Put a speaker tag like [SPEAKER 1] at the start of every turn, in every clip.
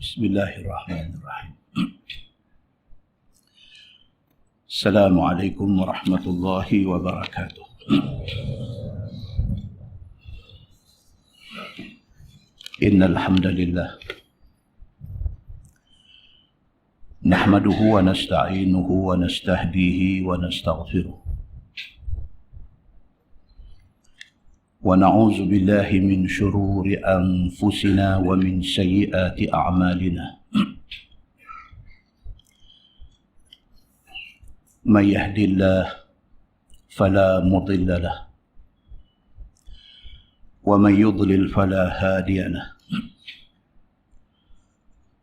[SPEAKER 1] Bismillahirrahmanirrahim. Assalamualaikum warahmatullahi wabarakatuh. Innal hamdalillah nahmaduhu wa nasta'inuhu wa nastahdihi wa nastaghfiruh. ونعوذ بالله من شرور أنفسنا ومن سيئات أعمالنا من يهد الله فلا مضل له ومن يضلل فلا هادي له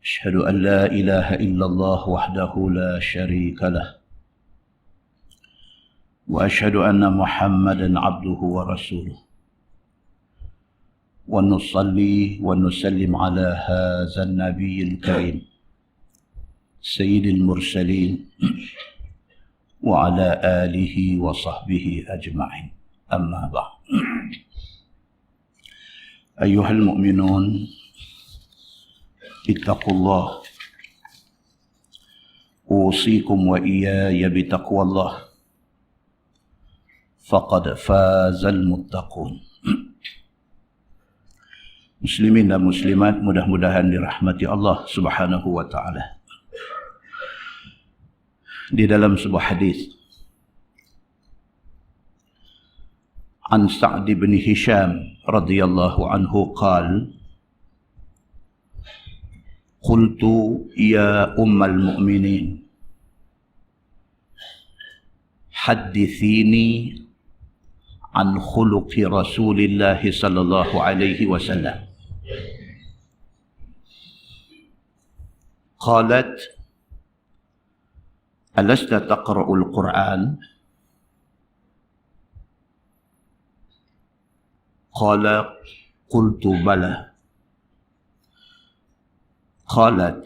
[SPEAKER 1] أشهد أن لا إله إلا الله وحده لا شريك له وأشهد أن محمدا عبده ورسوله ونصلي ونسلم على هذا النبي الكريم سيد المرسلين وعلى آله وصحبه أجمعين أما بعد أيها المؤمنون اتقوا الله أوصيكم وإياي بتقوى الله فقد فاز المتقون. Muslimin dan muslimat, mudah-mudahan dirahmati Allah Subhanahu wa taala. Di dalam sebuah hadis An Sa'd bin Hisham radhiyallahu anhu qala qultu ya ummal mu'minin haddithini an khuluqi Rasulillah sallallahu alaihi wasallam. قالت ألست تقرأ القرآن؟ قال قلت بلى. قالت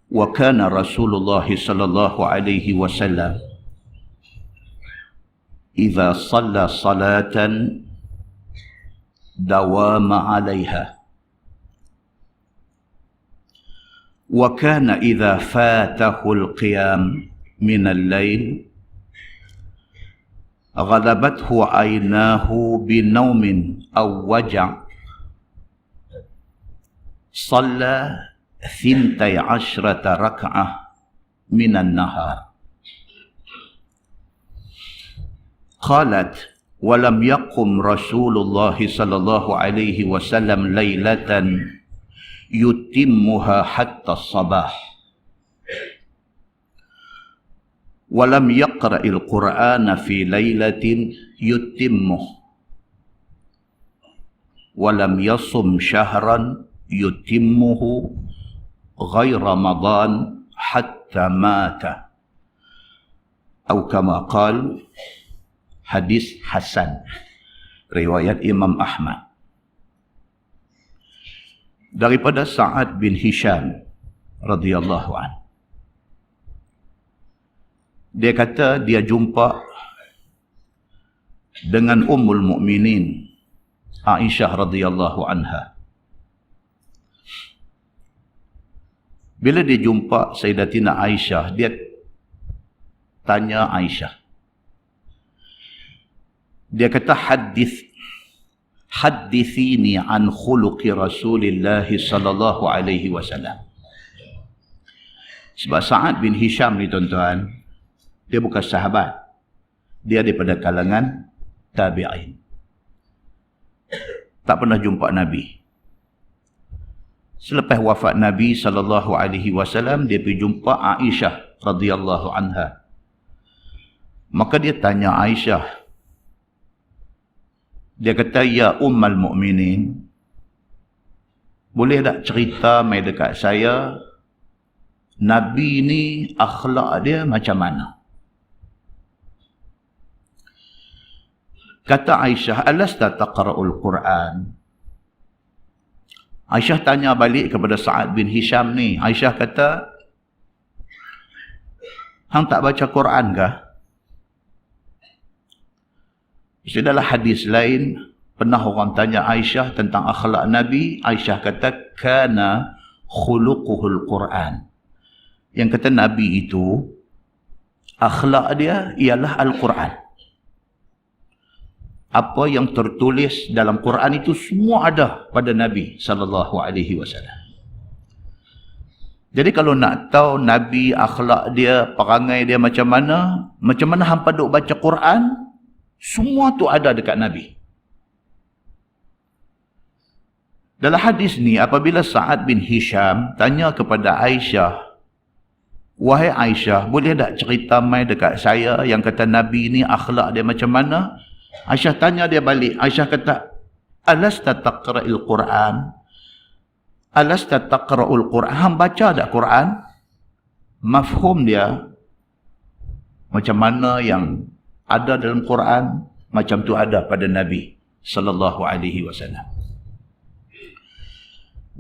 [SPEAKER 1] وكان رسول الله صلى الله عليه وسلم إذا صلى صلاة دوام عليها وكان إذا فاته القيام من الليل غلبته عيناه بنوم أو وجع صلى 12 ركعة من النهار. قالت ولم يقم رسول الله صلى الله عليه وسلم ليلة يتمها حتى الصباح ولم يقرأ القرآن في ليلة يتمه ولم يصم شهرا يتمه غير رمضان حتى مات أو كما قال. Hadis Hasan, riwayat Imam Ahmad. Daripada Sa'ad bin Hisham radhiyallahu an. Dia kata dia jumpa dengan Ummul Mukminin Aisyah radhiyallahu anha. Bila dia jumpa Sayyidatina Aisyah, dia tanya Aisyah. Dia kata hadithini an khuluqi Rasulillah sallallahu alaihi wasallam. Sebab Sa'ad bin Hisham ni tuan-tuan, dia bukan sahabat. Dia daripada kalangan tabi'in. Tak pernah jumpa Nabi. Selepas wafat Nabi sallallahu alaihi wasallam, dia pergi jumpa Aisyah radhiyallahu anha. Maka dia tanya Aisyah. Dia kata, ya ummal mu'minin, boleh tak cerita mai dekat saya, Nabi ni akhlak dia macam mana? Kata Aisyah, alasta taqra'ul Quran? Aisyah tanya balik kepada Sa'ad bin Hisham ni. Aisyah kata, hang tak baca Quran kah? Dalam hadis lain, pernah orang tanya Aisyah tentang akhlak Nabi. Aisyah kata, kana khuluquhul Quran. Yang kata Nabi itu, akhlak dia ialah Al-Quran. Apa yang tertulis dalam Quran itu semua ada pada Nabi SAW. Jadi kalau nak tahu Nabi, akhlak dia, perangai dia macam mana hampa duk baca Quran, semua tu ada dekat Nabi. Dalam hadis ni, apabila Sa'ad bin Hisham tanya kepada Aisyah, wahai Aisyah, boleh tak cerita mai dekat saya yang kata Nabi ni akhlak dia macam mana? Aisyah tanya dia balik. Aisyah kata, alasta taqra'il Quran? Alasta taqra'ul Quran? Hang baca tak Quran? Mafhum dia, macam mana yang ada dalam Quran, macam tu ada pada Nabi SAW.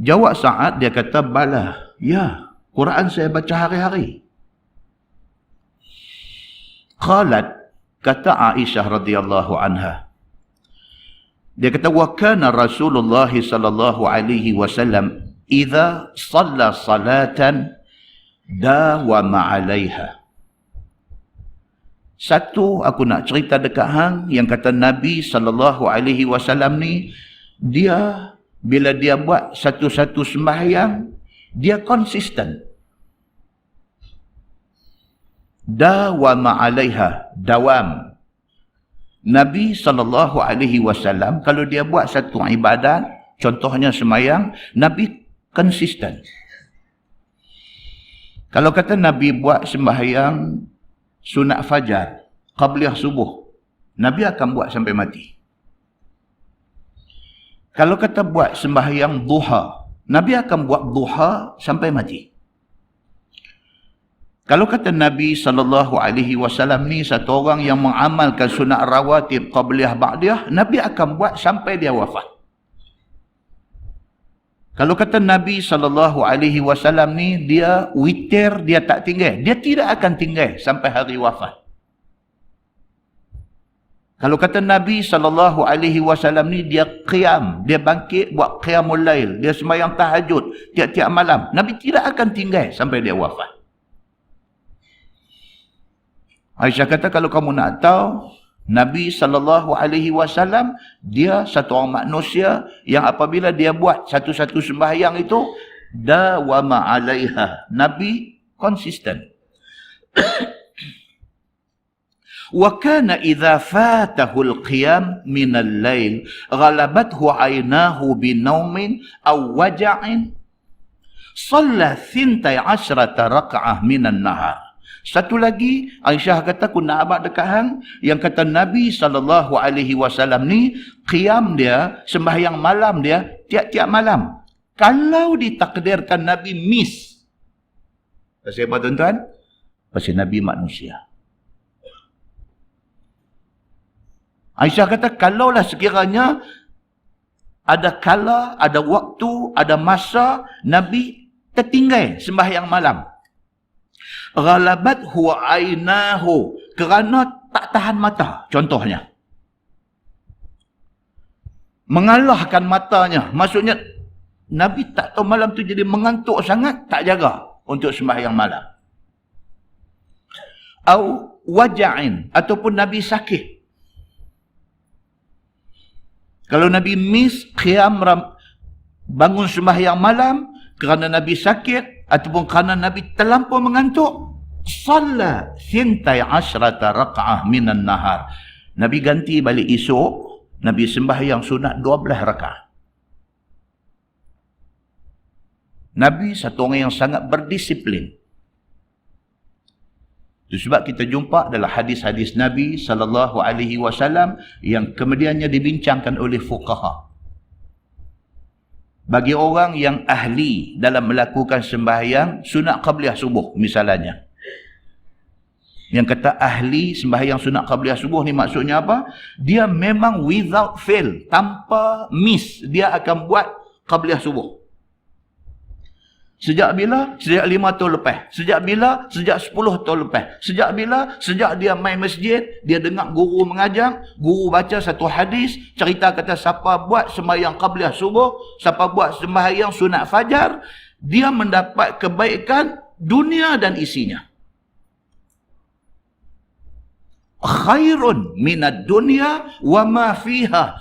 [SPEAKER 1] Jawab Sa'ad, dia kata, bala, ya, Quran saya baca hari-hari. Qalat, kata Aisyah radhiyallahu anha, dia kata, wa kana Rasulullah sallallahu alaihi wasallam idza shalla salatan dawama 'alaiha. Satu aku nak cerita dekat hang, yang kata Nabi sallallahu alaihi wasallam ni, dia bila dia buat satu-satu sembahyang, dia konsisten. Dawama 'alaiha, dawam. Nabi SAW, kalau dia buat satu ibadat, contohnya sembahyang, Nabi konsisten. Kalau kata Nabi buat sembahyang sunat fajar, qabliyah subuh, Nabi akan buat sampai mati. Kalau kata buat sembahyang duha, Nabi akan buat duha sampai mati. Kalau kata Nabi SAW ni satu orang yang mengamalkan sunat rawatib qabliyah ba'diyah, Nabi akan buat sampai dia wafat. Kalau kata Nabi SAW ni dia witir, dia tak tinggal, dia tidak akan tinggal sampai hari wafat. Kalau kata Nabi SAW ni dia qiyam, dia bangkit buat qiyamul lail, dia sembahyang tahajud tiap-tiap malam, Nabi tidak akan tinggal sampai dia wafat. Aisyah kata, kalau kamu nak tahu, Nabi SAW, dia satu orang manusia yang apabila dia buat satu-satu sembahyang itu, dawama 'alaiha, Nabi konsisten. Wa kana idza fatahu al-qiyam min al-lail ghalabathu 'aynahu bi naumin aw waja'in shalla 12 rak'ah min an-nahar. Satu lagi, Aisyah kata, aku nak abad dekat hang, yang kata Nabi SAW ni, qiyam dia, sembahyang malam dia, tiap-tiap malam. Kalau ditakdirkan Nabi miss. Pasal apa tuan-tuan? Pasal Nabi manusia. Aisyah kata, kalaulah sekiranya ada kala, ada waktu, ada masa, Nabi tertinggal sembahyang malam. Ghalabat huwa ainahu, kerana tak tahan mata, contohnya. Mengalahkan matanya, maksudnya Nabi tak tahu malam tu jadi mengantuk sangat, tak jaga untuk sembahyang malam. Au waja'in, ataupun Nabi sakit. Kalau Nabi miss qiyam bangun sembahyang malam kerana Nabi sakit, ataupun kerana Nabi terlampau mengantuk, shalla 12 rak'ah minan nahar. Nabi ganti balik esok, Nabi sembahyang sunat 12 rakaat. Nabi satu orang yang sangat berdisiplin. Itu sebab kita jumpa dalam hadis-hadis Nabi SAW yang kemudiannya dibincangkan oleh fuqaha. Bagi orang yang ahli dalam melakukan sembahyang sunat qabliyah subuh misalnya. Yang kata ahli sembahyang sunat qabliyah subuh ni maksudnya apa? Dia memang without fail, tanpa miss, dia akan buat qabliyah subuh. Sejak bila? Sejak 5 tahun lepas. Sejak bila? Sejak 10 tahun lepas. Sejak bila? Sejak dia main masjid, dia dengar guru mengajar, guru baca satu hadis, cerita kata siapa buat sembahyang qabliyah subuh, siapa buat sembahyang sunat fajar, dia mendapat kebaikan dunia dan isinya. Khairun minad dunya wa ma fiha.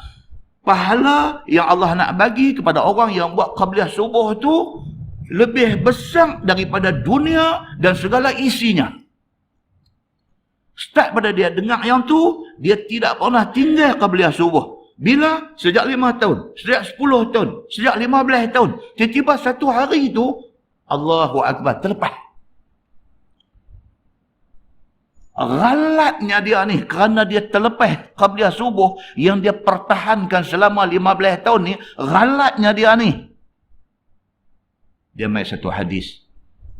[SPEAKER 1] Pahala yang Allah nak bagi kepada orang yang buat qabliyah subuh tu lebih besar daripada dunia dan segala isinya. Start pada dia dengar yang tu, dia tidak pernah tinggal qabliyah subuh. Bila? Sejak 5 tahun, sejak 10 tahun, sejak 15 tahun. Tiba-tiba satu hari tu, Allahu Akbar, terlepas. Galatnya dia ni, kerana dia terlepas qabliyah subuh yang dia pertahankan selama 15 tahun ni, galatnya dia ni. Dia main satu hadis.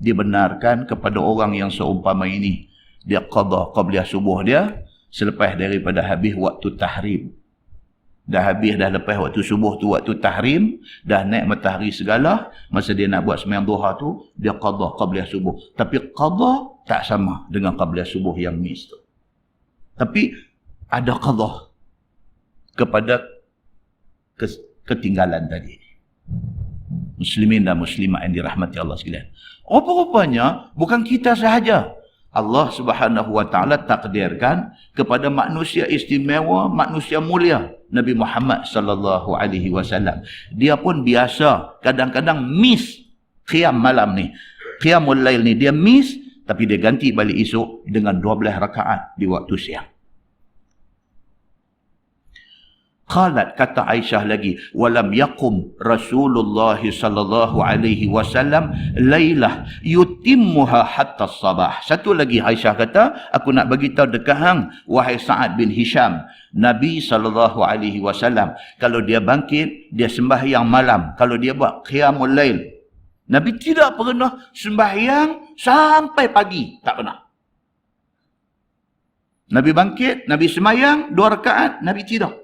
[SPEAKER 1] Dibenarkan kepada orang yang seumpama ini. Dia qada qabliyah subuh dia selepas daripada habis waktu tahrim. Dah habis dah lepas waktu subuh tu, waktu tahrim, dah naik matahari segala, masa dia nak buat sembahyang duha tu, dia qada qabliyah subuh. Tapi qada tak sama dengan qabliyah subuh yang miss tu. Tapi ada qada kepada ketinggalan tadi. Muslimin dan muslimat yang dirahmati Allah sekalian. Rupa-rupanya bukan kita sahaja. Allah Subhanahu wa taala takdirkan kepada manusia istimewa, manusia mulia, Nabi Muhammad sallallahu alaihi wasallam. Dia pun biasa kadang-kadang miss qiyam malam ni. Qiyamul lail ni dia miss, tapi dia ganti balik esok dengan 12 rakaat di waktu siang. Qalat, kata Aisyah lagi, walam yaqum Rasulullah sallallahu alaihi wasallam lailah yutimmuha hatta sabah. Satu lagi Aisyah kata, aku nak bagi tahu dekat hang wahai Sa'ad bin Hisham, Nabi sallallahu alaihi wasallam kalau dia bangkit, dia sembahyang malam, kalau dia buat qiyamul lail, Nabi tidak pernah sembahyang sampai pagi, tak pernah. Nabi bangkit, Nabi sembahyang 2 rakaat, Nabi tidak.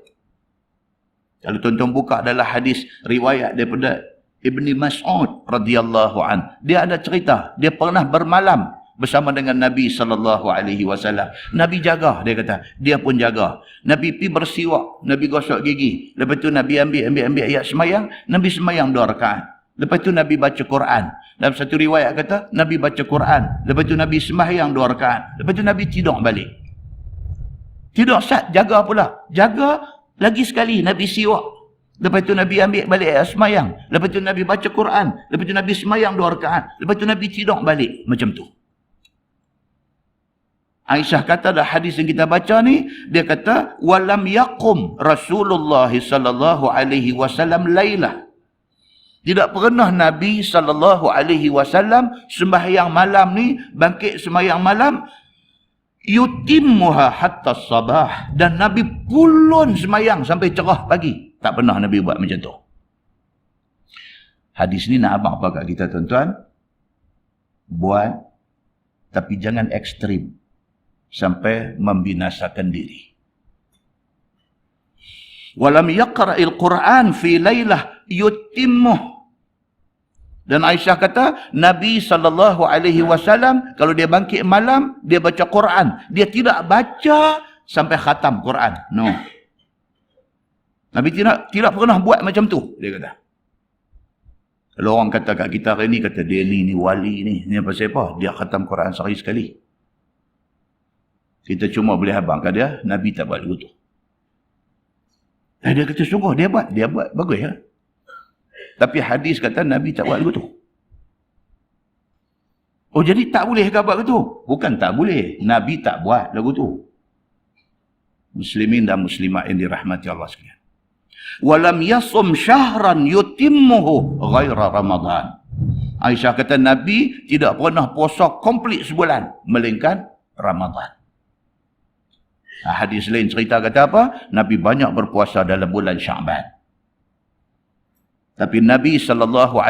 [SPEAKER 1] Kalau tuan-tuan buka adalah hadis riwayat daripada Ibni Mas'ud radhiyallahu an. Dia ada cerita, dia pernah bermalam bersama dengan Nabi sallallahu alaihi wasallam. Nabi jaga, dia kata, dia pun jaga. Nabi pi bersiwak, Nabi gosok gigi. Lepas tu Nabi ambil ayat semayang, Nabi semayang 2 rakaat. Lepas tu Nabi baca Quran. Dalam satu riwayat kata, Nabi baca Quran. Lepas tu Nabi sembahyang 2 rakaat. Lepas tu Nabi tidur balik. Tidur sat, jaga pula. Jaga lagi sekali Nabi siwak. Lepas tu Nabi ambil balik ayat semayang. Lepas tu Nabi baca Quran. Lepas tu Nabi semayang 2 rakaat. Lepas tu Nabi tidur balik. Macam tu. Aisyah kata dah hadis yang kita baca ni, dia kata walam yaqum Rasulullah sallallahu alaihi wasallam lailah. Tidak pernah Nabi sallallahu alaihi wasallam sembahyang malam ni, bangkit sembahyang malam, yutimmuha hatta sabah, dan Nabi pulun semayang sampai cerah pagi. Tak pernah Nabi buat macam tu. Hadis ni nak abang apa kat kita tuan-tuan? Buat, tapi jangan ekstrim sampai membinasakan diri. Walam yaqra'il Quran fi lailah yutimmuh. Dan Aisyah kata, Nabi SAW, kalau dia bangkit malam, dia baca Quran. Dia tidak baca sampai khatam Quran. No. Nabi tidak pernah buat macam tu, dia kata. Kalau orang kata kat kita hari ni, kata dia ni wali ni. Ni pasal apa? Dia khatam Quran sehari sekali. Kita cuma boleh abang kat dia, Nabi tak buat begitu. Dia kata sungguh, dia buat bagus ya. Tapi hadis kata Nabi tak buat begitu. Oh, jadi tak boleh ke buat begitu? Bukan tak boleh. Nabi tak buat begitu. Muslimin dan muslimat yang dirahmati Allah sekalian. Walam yasum syahran yutimmuhu ghaira Ramadan. Aisyah kata Nabi tidak pernah puasa komplit sebulan melainkan Ramadan. Hadis lain cerita kata apa? Nabi banyak berpuasa dalam bulan Sya'ban. Tapi Nabi SAW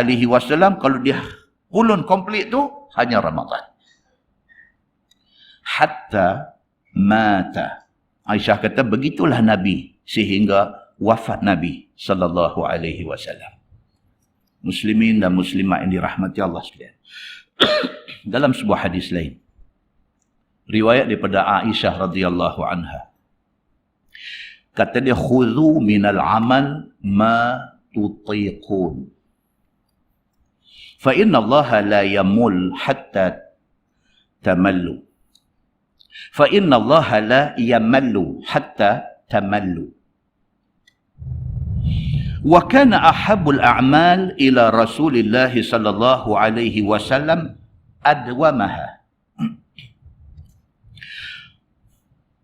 [SPEAKER 1] kalau dia pulun komplit tu hanya Ramadan. Hatta mata. Aisyah kata begitulah Nabi sehingga wafat Nabi SAW. Muslimin dan muslimat yang dirahmati Allah sekalian. Dalam sebuah hadis lain, riwayat daripada Aisyah radhiyallahu anha, kata dia, khudhu minal amal ma tutiqun Fa inna Allah la yamul hatta tamallu. Fa inna Allah la yamallu hatta tamallu. Wa kana ahabbul a'mal ila Rasulillah sallallahu alaihi wasallam adwamaha.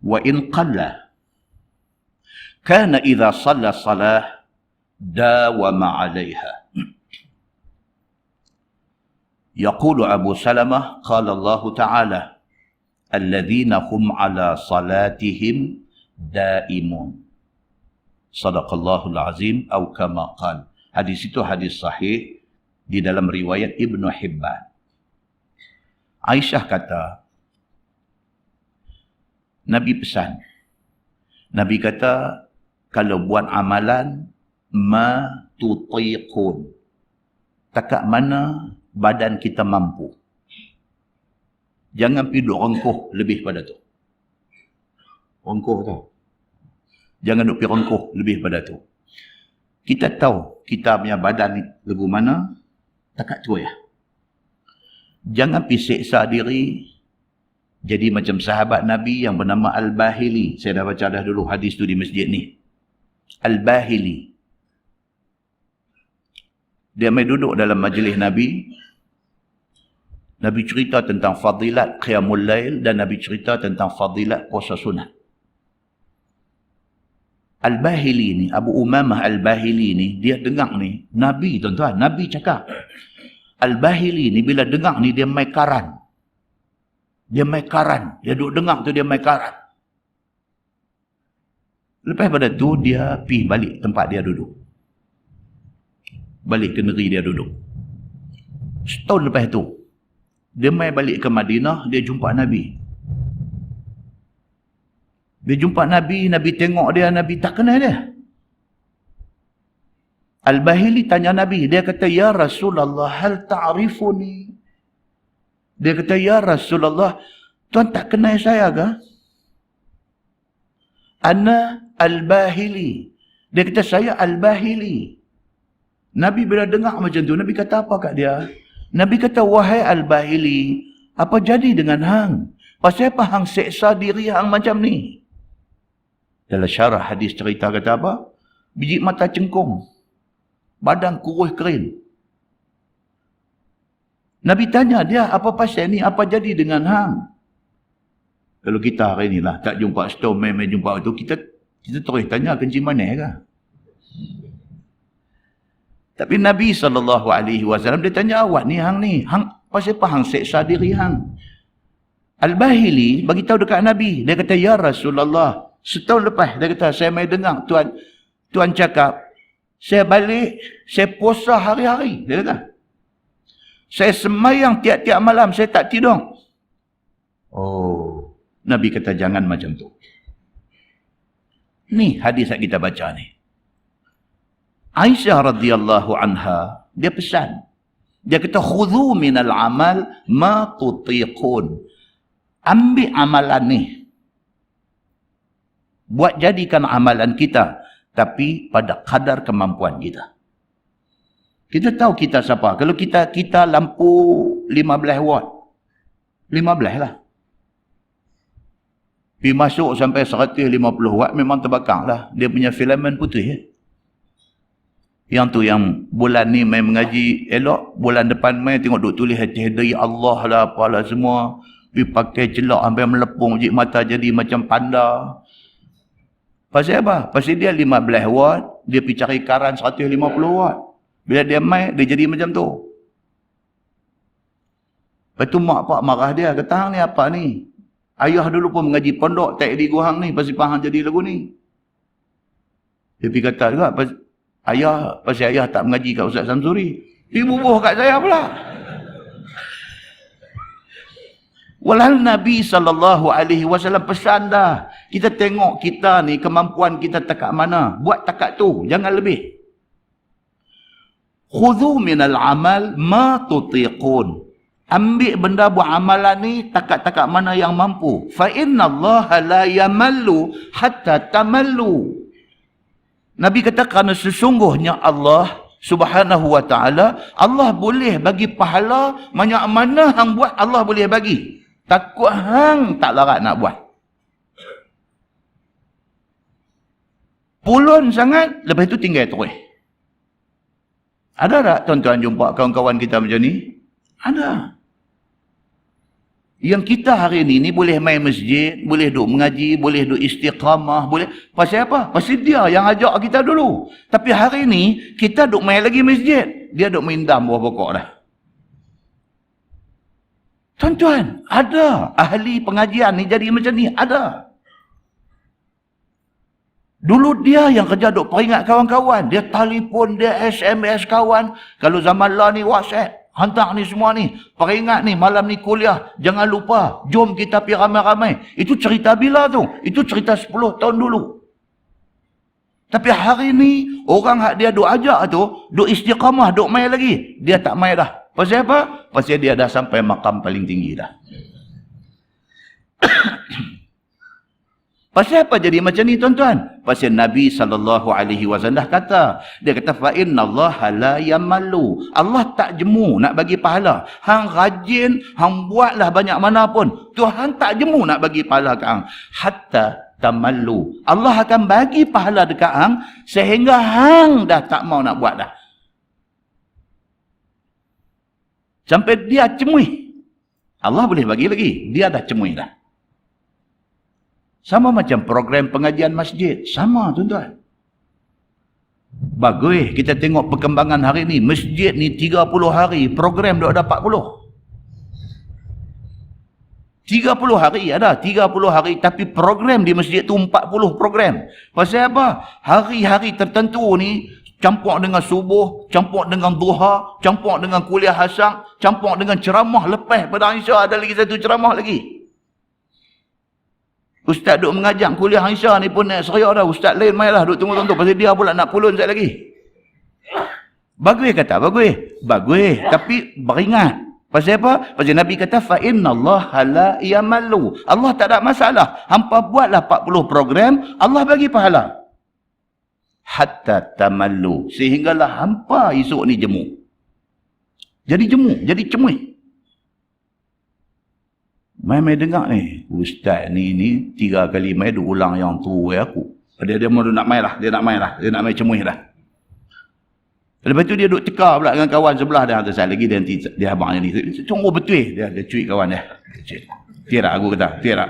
[SPEAKER 1] Wa in qalla kana idza shalla salah dawama 'alaiha. Yaqulu Abu Salamah qala Allah Ta'ala alladzina hum 'ala salatihim daimun. Sadaqallahul azim atau kama qala. Hadis itu hadis sahih di dalam riwayat Ibnu Hibban. Aisyah kata, Nabi pesan. Nabi kata, kalau buat amalan, ma tutiqun. Takat mana badan kita mampu. Jangan pergi duk rengkuh lebih pada tu. Rengkuh tu. Jangan duk pergi rengkuh lebih pada tu. Kita tahu kita punya badan ni lagu mana, takat tu ya. Jangan pergi seksa diri. Jadi macam sahabat Nabi yang bernama Al-Bahili. Saya dah baca dah dulu hadis tu di masjid ni. Al-Bahili. Dia mai duduk dalam majlis Nabi. Nabi cerita tentang fadilat Qiyamul Lail dan Nabi cerita tentang fadilat puasa sunat. Al-Bahili ni, Abu Umamah Al-Bahili ni, dia dengar ni, Nabi tuan-tuan, Nabi cakap. Al-Bahili ni bila dengar ni dia mai karan. Dia mai karan. Dia duduk dengar tu dia mai karan. Lepas pada tu dia pergi balik tempat dia duduk. Balik ke negeri dia duduk. Setahun lepas tu, dia mai balik ke Madinah, dia jumpa Nabi. Dia jumpa Nabi, Nabi tengok dia, Nabi tak kenal dia. Al-Bahili tanya Nabi, dia kata, ya Rasulullah, hal ta'rifuni? Dia kata, ya Rasulullah, tuan tak kenal saya ke? Ana Al-Bahili. Dia kata, saya Al-Bahili. Nabi bila dengar macam tu, Nabi kata apa kat dia? Nabi kata, wahai Al-Bahili, apa jadi dengan hang? Pasal apa hang seksa diri hang macam ni? Dalam syarah hadis cerita kata apa? Biji mata cengkung. Badan kurus kering. Nabi tanya dia, apa pasal ni? Apa jadi dengan hang? Kalau kita hari ni lah, tak jumpa setahun, main jumpa tu, kita terus tanya kencing mana ke? Tapi Nabi SAW, dia tanya awak ni, hang ni, hang, pasal apa hang seksa diri hang? Al-Bahili bagi tahu dekat Nabi, dia kata, ya Rasulullah, setahun lepas, dia kata, saya mai dengar Tuan cakap, saya balik, saya puasa hari-hari, dia kata. Saya semayang tiap-tiap malam, saya tak tidur. Oh, Nabi kata jangan macam tu. Ni hadis yang kita baca ni. Aisyah radhiyallahu anha, dia pesan. Dia kata, khudhu minal amal ma tutiqun. Ambil amalan ni. Buat jadikan amalan kita. Tapi pada kadar kemampuan kita. Kita tahu kita siapa. Kalau kita lampu 15 watt. 15 lah. Pergi masuk sampai 150 watt memang terbakar lah. Dia punya filament putih. Yang tu yang bulan ni main mengaji elok. Bulan depan main tengok duk tulis hati-hati Allah lah apalah semua. Pergi pakai celak sampai melepung. Jik mata jadi macam panda. Pasal apa? Pasal dia 15 watt. Dia pergi cari karan 150 watt. Bila dia main, dia jadi macam tu. Lepas tu mak pak marah dia. Kata, hang ni apa ni? Ayah dulu pun mengaji pondok, tak di gua hang ni. Pasal hang jadi lagu ni. Dia pergi kata juga, pasal ayah tak mengaji kat Ustaz Samsuri. Dia bubuh kat saya pula. Walhal Nabi SAW pesan dah. Kita tengok kita ni, kemampuan kita takat mana. Buat takat tu, jangan lebih. Khudhu minal amal ma tutiqun. Ambil benda buat amalan ni takat-takat mana yang mampu. Fa inna Allah la yamallu hatta tamallu. Nabi kata kerana sesungguhnya Allah Subhanahu wa ta'ala, Allah boleh bagi pahala banyak mana hang buat Allah boleh bagi. Takut hang tak larat nak buat. Pulun sangat, lepas tu tinggal terus. Ada tak tuan-tuan jumpa kawan-kawan kita macam ni? Ada. Yang kita hari ni boleh main masjid, boleh duduk mengaji, boleh duduk istiqamah, boleh. Pasal apa? Pasal dia yang ajak kita dulu. Tapi hari ni, kita duduk main lagi masjid. Dia duduk main dam bawah pokok dah. Tuan-tuan, ada ahli pengajian ni jadi macam ni. Ada. Dulu dia yang kerja duk peringat kawan-kawan. Dia telefon, dia SMS kawan. Kalau zaman lah ni WhatsApp. Hantar ni semua ni. Peringat ni, malam ni kuliah. Jangan lupa. Jom kita pergi ramai-ramai. Itu cerita bila tu? Itu cerita 10 tahun dulu. Tapi hari ni, orang hak dia duk ajak tu, duk istiqamah, duk main lagi. Dia tak main dah. Pasal apa? Pasal dia dah sampai makam paling tinggi dah. Pasal apa jadi macam ni tuan-tuan? Pasal Nabi SAW dah kata. Dia kata, فَإِنَّ la yamallu. Allah tak jemu nak bagi pahala. Hang rajin, hang buatlah banyak mana pun. Tuhan tak jemu nak bagi pahala ke hang. Hatta tamallu. Allah akan bagi pahala dekat hang sehingga hang dah tak mau nak buat dah. Sampai dia cemui. Allah boleh bagi lagi. Dia dah cemui dah. Sama macam program pengajian masjid. Sama tuan-tuan. Bagus kita tengok perkembangan hari ni. Masjid ni 30 hari. Program dah ada 40. 30 hari ada. 30 hari. Tapi program di masjid tu 40 program. Pasal apa? Hari-hari tertentu ni campur dengan subuh, campur dengan duha, campur dengan kuliah hasang, campur dengan ceramah lepas pada Isya. Ada lagi satu ceramah lagi. Ustaz duk mengajak kuliah Aisyah ni pun nak seriak dah. Ustaz lain mainlah duk tunggu-tunggu. Pasal dia pula nak pulun sekali lagi. Bagus kata, bagus. Bagus. Tapi beringat. Pasal apa? Pasal Nabi kata, فَإِنَّ la yamallu. Allah tak ada masalah. Hampa buatlah 40 program, Allah bagi pahala. Hatta tamallu. Sehinggalah hampa esok ni jemu. Jadi jemu. Jadi cemui. Mai dengar ni, ustaz ni 3 kali mai dia ulang yang tu aku. Dia mau nak mai lah, dia nak mai cemui dah. Lepas tu dia duk tekar pula dengan kawan sebelah dia. Saya lagi dia abang ni. Sungguh betul dia cuik kawan dia. Tirak aku kata, tirak.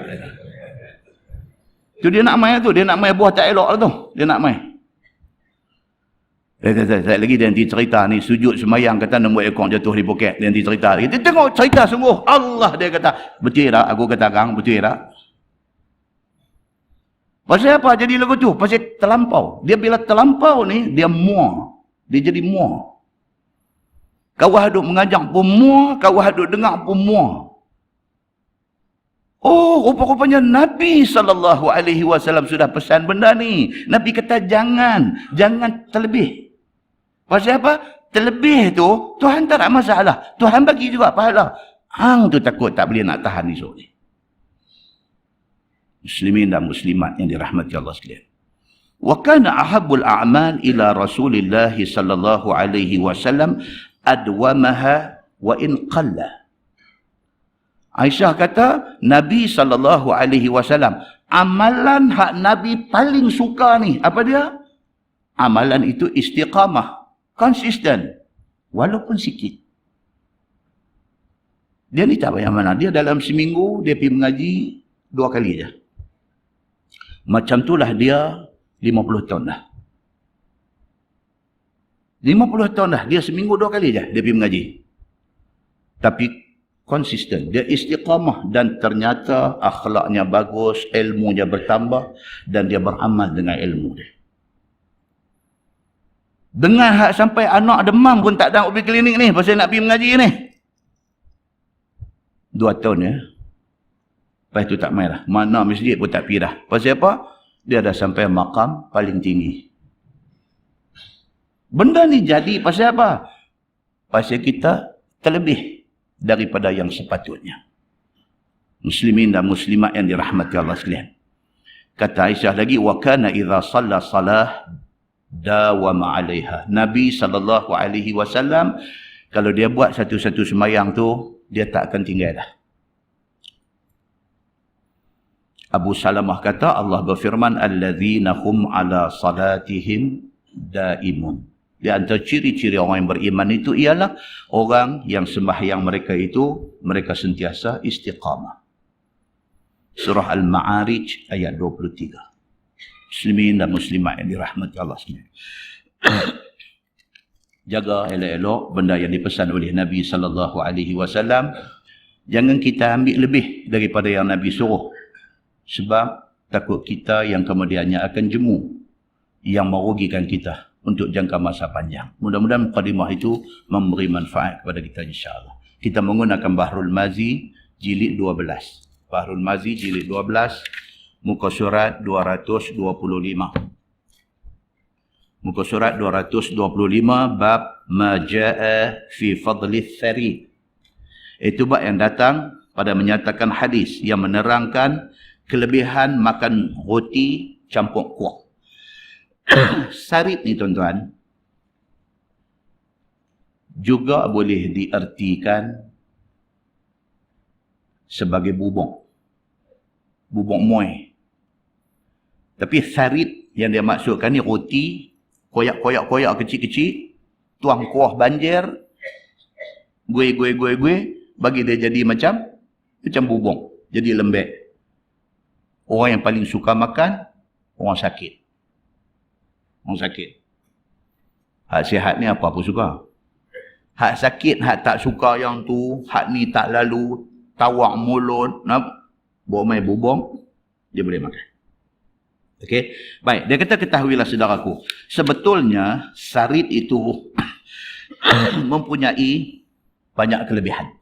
[SPEAKER 1] Tu dia nak mai tu, dia nak mai buah tak elok lah tu. Dia nak mai. Saya lagi dia nanti cerita ni sujud semayang kata nombor ekor jatuh di poket. Dia nanti cerita. Dia tengok cerita sungguh. Allah dia kata. Betul tak? Aku kata kang. Betul tak? Pasal apa jadi lagu tu? Pasal terlampau. Dia bila terlampau ni, dia muak. Dia jadi muak. Kawah duk mengajak pun muak. Kawah duk dengar pun muak. Oh, rupa-rupanya Nabi SAW sudah pesan benda ni. Nabi kata jangan terlebih. Pasal apa? Terlebih tu, Tuhan tak ada masalah. Tuhan bagi juga pahala. Hang tu takut tak boleh nak tahan esok ni. Muslimin dan muslimat yang dirahmati Allah sekalian. Wa kana ahabbul a'mal ila Rasulillah sallallahu alaihi wasallam adwamaha wa in qalla. Aisyah kata, Nabi SAW, amalan hak Nabi paling suka ni, apa dia? Amalan itu istiqamah, konsisten, walaupun sikit. Dia ni tak banyak mana. Dia dalam seminggu, dia pergi mengaji 2 kali je. Macam itulah dia 50 tahun dah. 50 tahun dah, dia seminggu 2 kali je dia pergi mengaji. Tapi konsisten, dia istiqamah dan ternyata akhlaknya bagus, ilmunya bertambah dan dia beramal dengan ilmu dia. Dengan hak sampai anak demam pun tak ada pergi klinik ni pasal nak pergi mengaji ni. 2 tahun ya. Lepas tu tak main lah. Mana masjid pun tak pergi dah. Pasal apa? Dia dah sampai makam paling tinggi. Benda ni jadi pasal apa? Pasal kita terlebih daripada yang sepatutnya. Muslimin dan muslimat yang dirahmati Allah sekalian. Kata Aisyah lagi, wa kana idza shalla salah dawama 'alaiha. Nabi SAW kalau dia buat satu-satu sembahyang tu, dia tak akan tinggal dah. Abu Salamah kata, Allah berfirman, alladzina hum ala salatihim daimun. Di antara ciri-ciri orang yang beriman itu ialah orang yang sembahyang mereka itu, mereka sentiasa istiqamah. Surah Al-Ma'arij ayat 23. Muslimin dan muslimat yang dirahmati Allah sekalian. Jaga elok-elok benda yang dipesan oleh Nabi SAW. Jangan kita ambil lebih daripada yang Nabi suruh. Sebab takut kita yang kemudiannya akan jemu, yang merugikan kita untuk jangka masa panjang. Mudah-mudahan mukadimah itu memberi manfaat kepada kita insya-Allah. Kita menggunakan Bahrul Mazi jilid 12. Bahrul Mazi jilid 12, muka surat 225. Muka surat 225, bab ma jaa fi fadli tsari. Itu bab yang datang pada menyatakan hadis yang menerangkan kelebihan makan roti campur kuah. Sarit ni tuan-tuan juga boleh diartikan sebagai bubung. Bubung moy. Tapi sarit yang dia maksudkan ni roti koyak-koyak kecil-kecil, tuang kuah banjir, gue, bagi dia jadi macam bubung, jadi lembek. Orang yang paling suka makan, orang sakit. Orang sakit. Hak sihat ni apa pun suka. Hak sakit, hak tak suka yang tu, hak ni tak lalu, tawak mulut, bawa main bubung, dia boleh makan. Okey, baik. Dia kata, ketahuilah saudaraku, sebetulnya sarit itu mempunyai banyak kelebihan.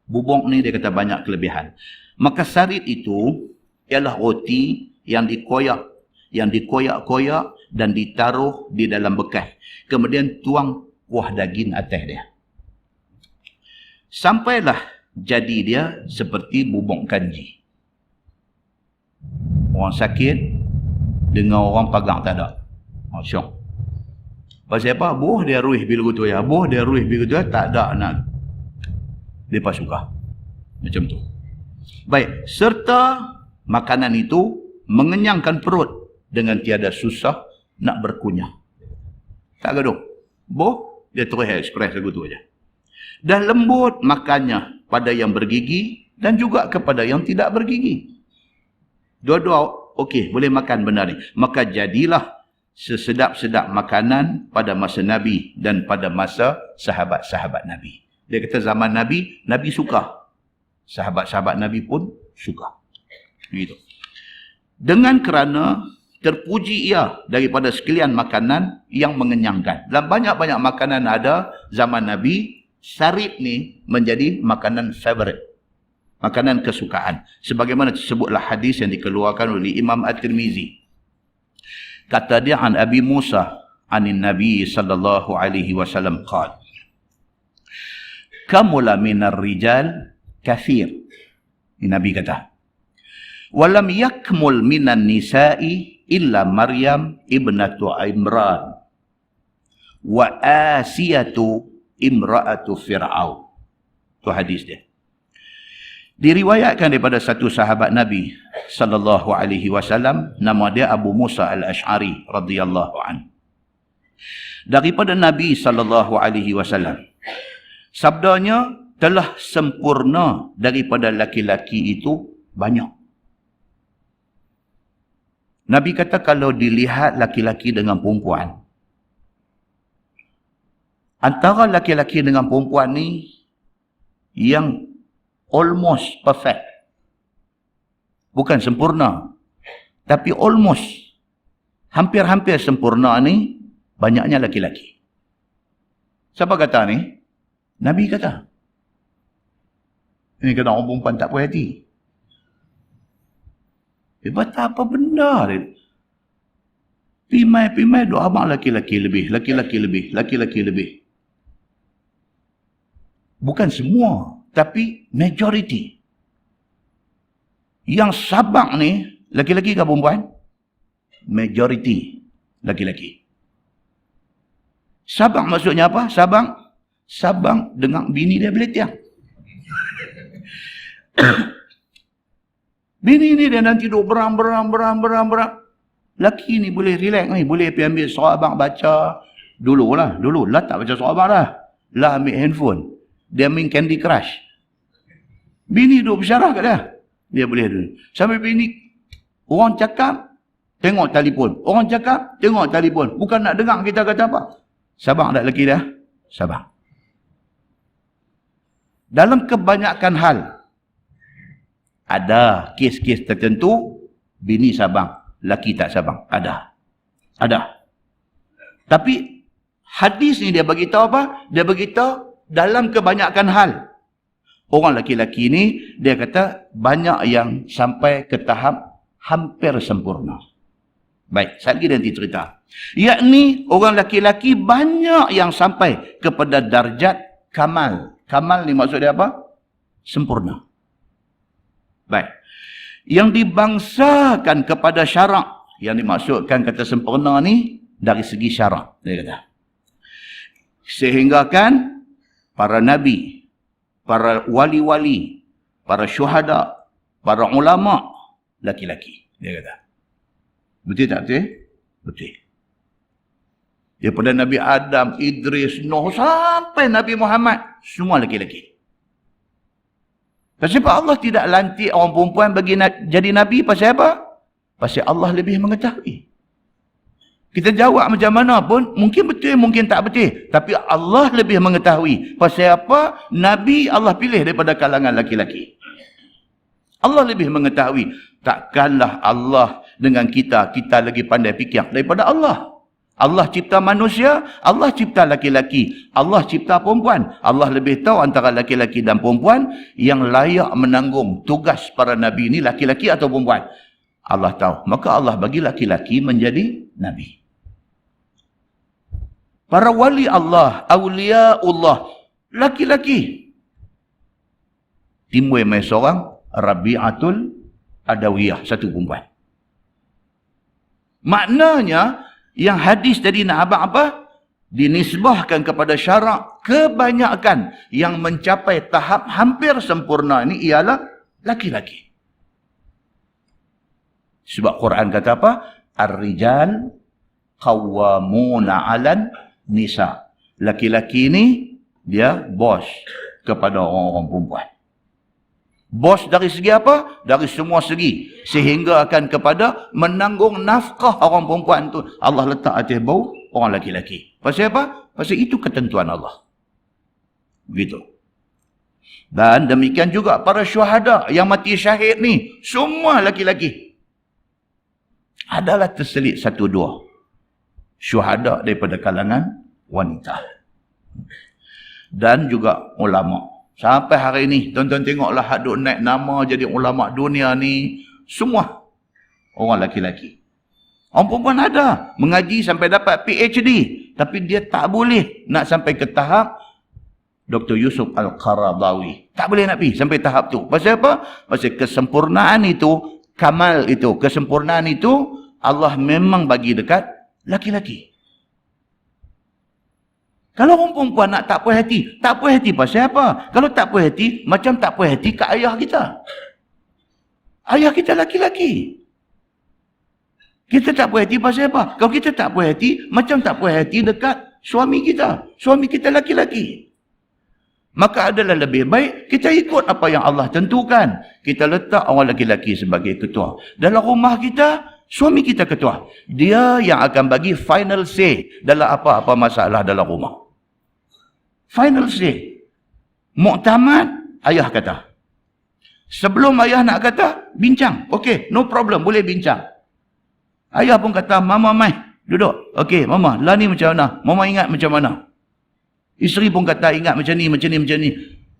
[SPEAKER 1] Bubung ni dia kata banyak kelebihan. Maka sarit itu ialah roti yang dikoyak-koyak dan ditaruh di dalam bekas. Kemudian tuang kuah daging atas dia. Sampailah jadi dia seperti bubung kanji. Orang sakit dengan orang pagang tak ada. Syok. Pasal apa? Boh dia ruih bila tu ya. Boh dia ruih bila tu ya. Tak ada nak. Mereka suka. Macam tu. Baik. Serta makanan itu mengenyangkan perut dengan tiada susah nak berkunyah. Tak gaduh. Boh dia terus ekspres lagu tu aja. Dan lembut makannya pada yang bergigi dan juga kepada yang tidak bergigi. Dua-dua okey, boleh makan benda ni. Maka jadilah sesedap-sedap makanan pada masa Nabi dan pada masa sahabat-sahabat Nabi. Dia kata zaman Nabi, Nabi suka. Sahabat-sahabat Nabi pun suka. Begitu. Dengan kerana terpuji ia daripada sekalian makanan yang mengenyangkan. Dalam banyak-banyak makanan ada zaman Nabi, sarit ni menjadi makanan favourite. Makanan kesukaan. Sebagaimana disebutlah hadis yang dikeluarkan oleh Imam At-Tirmizi. Kata dia an Abi Musa anin Nabi sallallahu alaihi wasallam qala, kamula minar rijal kathir. Ini Nabi kata. Walam yakmul minan nisa'i illa Maryam ibnatu Imran wa Asiyatu imra'atu Fir'aun. Itu hadis dia. Diriwayatkan daripada satu sahabat Nabi sallallahu alaihi wasallam, nama dia Abu Musa Al-Ash'ari radhiyallahu an. Daripada Nabi sallallahu alaihi wasallam, sabdanya, telah sempurna daripada laki-laki itu banyak. Nabi kata kalau dilihat laki-laki dengan perempuan, antara laki-laki dengan perempuan ni yang almost perfect. Bukan sempurna. Tapi almost. Hampir-hampir sempurna ni, banyaknya laki-laki. Siapa kata ni? Nabi kata. Ini kata orang perempuan tak puas hati. Bata apa benda ni? Pimai-pimai doa abang laki-laki lebih, laki-laki lebih, laki-laki lebih. Bukan semua. Tapi majority. Yang sabak ni, laki-laki ke perempuan? Majority. laki-laki. Sabang maksudnya apa? Sabang dengan bini dia boleh tiang. Bini ni dia nanti duduk berang. Laki ni boleh relax ni, boleh pergi ambil surah abang baca. Dulu lah tak baca surah abang dah. Lah ambil handphone. Dia main Candy Crush. Bini duduk bersyarah kat dia. Dia boleh dulu. Sampai bini, orang cakap, tengok telefon. Orang cakap, tengok telefon. Bukan nak dengar kita kata apa. Sabang tak lelaki dah? Sabang. Dalam kebanyakan hal, ada kes-kes tertentu, bini sabang, laki tak sabang. Ada. Tapi, hadis ni dia beritahu apa? Dia beritahu dalam kebanyakan hal. Orang laki-laki ni, dia kata, banyak yang sampai ke tahap hampir sempurna. Baik, sekali lagi nanti cerita. Yakni, orang laki-laki banyak yang sampai kepada darjat kamal. Kamal ni maksud dia apa? Sempurna. Baik. Yang dibangsakan kepada syarak, yang dimaksudkan kata sempurna ni, dari segi syarak, dia kata. Sehingga kan, para nabi, para wali-wali, para syuhada, para ulama, laki-laki, dia kata. Betul tak betul? Betul. Daripada Nabi Adam, Idris, Nuh, sampai Nabi Muhammad, semua laki-laki. Pasal Allah tidak lantik orang perempuan bagi jadi Nabi, pasal apa? Pasal Allah lebih mengetahui. Kita jawab macam mana pun, mungkin betul, mungkin tak betul. Tapi Allah lebih mengetahui. Pasal apa? Nabi Allah pilih daripada kalangan laki-laki. Allah lebih mengetahui. Takkanlah Allah dengan kita lagi pandai fikir daripada Allah. Allah cipta manusia, Allah cipta laki-laki, Allah cipta perempuan. Allah lebih tahu antara laki-laki dan perempuan yang layak menanggung tugas para nabi ini, laki-laki atau perempuan. Allah tahu. Maka Allah bagi laki-laki menjadi nabi. Para wali Allah, awliyaullah, laki-laki. Timbul mai seorang, Rabi'atul Adawiyah, satu perempuan. Maknanya, yang hadis tadi nak abang apa? Dinisbahkan kepada syarak, kebanyakan yang mencapai tahap hampir sempurna ini ialah laki-laki. Sebab Quran kata apa? Ar-rijal qawwamuna 'alan nisa. Laki-laki ini dia bos kepada orang-orang perempuan. Bos dari segi apa? Dari semua segi. Sehingga akan kepada menanggung nafkah orang perempuan tu. Allah letak atas bau orang laki-laki. Pasal apa? Pasal itu ketentuan Allah. Begitu. Dan demikian juga para syuhada yang mati syahid ni. Semua laki-laki. Adalah terselit satu dua syuhada daripada kalangan wanita. Dan juga ulama. Sampai hari ini, tuan-tuan tengoklah hak duk naik nama jadi ulama dunia ni, semua orang laki-laki. Orang perempuan ada, mengaji sampai dapat PhD, tapi dia tak boleh nak sampai ke tahap Dr. Yusuf Al-Qaradawi. Tak boleh nak pergi sampai tahap tu. Pasal apa? Pasal kesempurnaan itu, kamal itu, kesempurnaan itu, Allah memang bagi dekat laki-laki. Kalau orang perempuan nak tak puas hati pasal apa? Kalau tak puas hati, macam tak puas hati kat ayah kita. Ayah kita laki-laki. Kita tak puas hati pasal apa? Kalau kita tak puas hati, macam tak puas hati dekat suami kita. Suami kita laki-laki. Maka adalah lebih baik kita ikut apa yang Allah tentukan. Kita letak orang laki-laki sebagai ketua. Dalam rumah kita, suami kita ketua. Dia yang akan bagi final say dalam apa-apa masalah dalam rumah. Final say. Muktamad, ayah kata. Sebelum ayah nak kata, bincang. Okey, no problem, boleh bincang. Ayah pun kata, Mama mai, duduk. Okey, Mama, lah ni macam mana? Mama ingat macam mana? Isteri pun kata, ingat macam ni.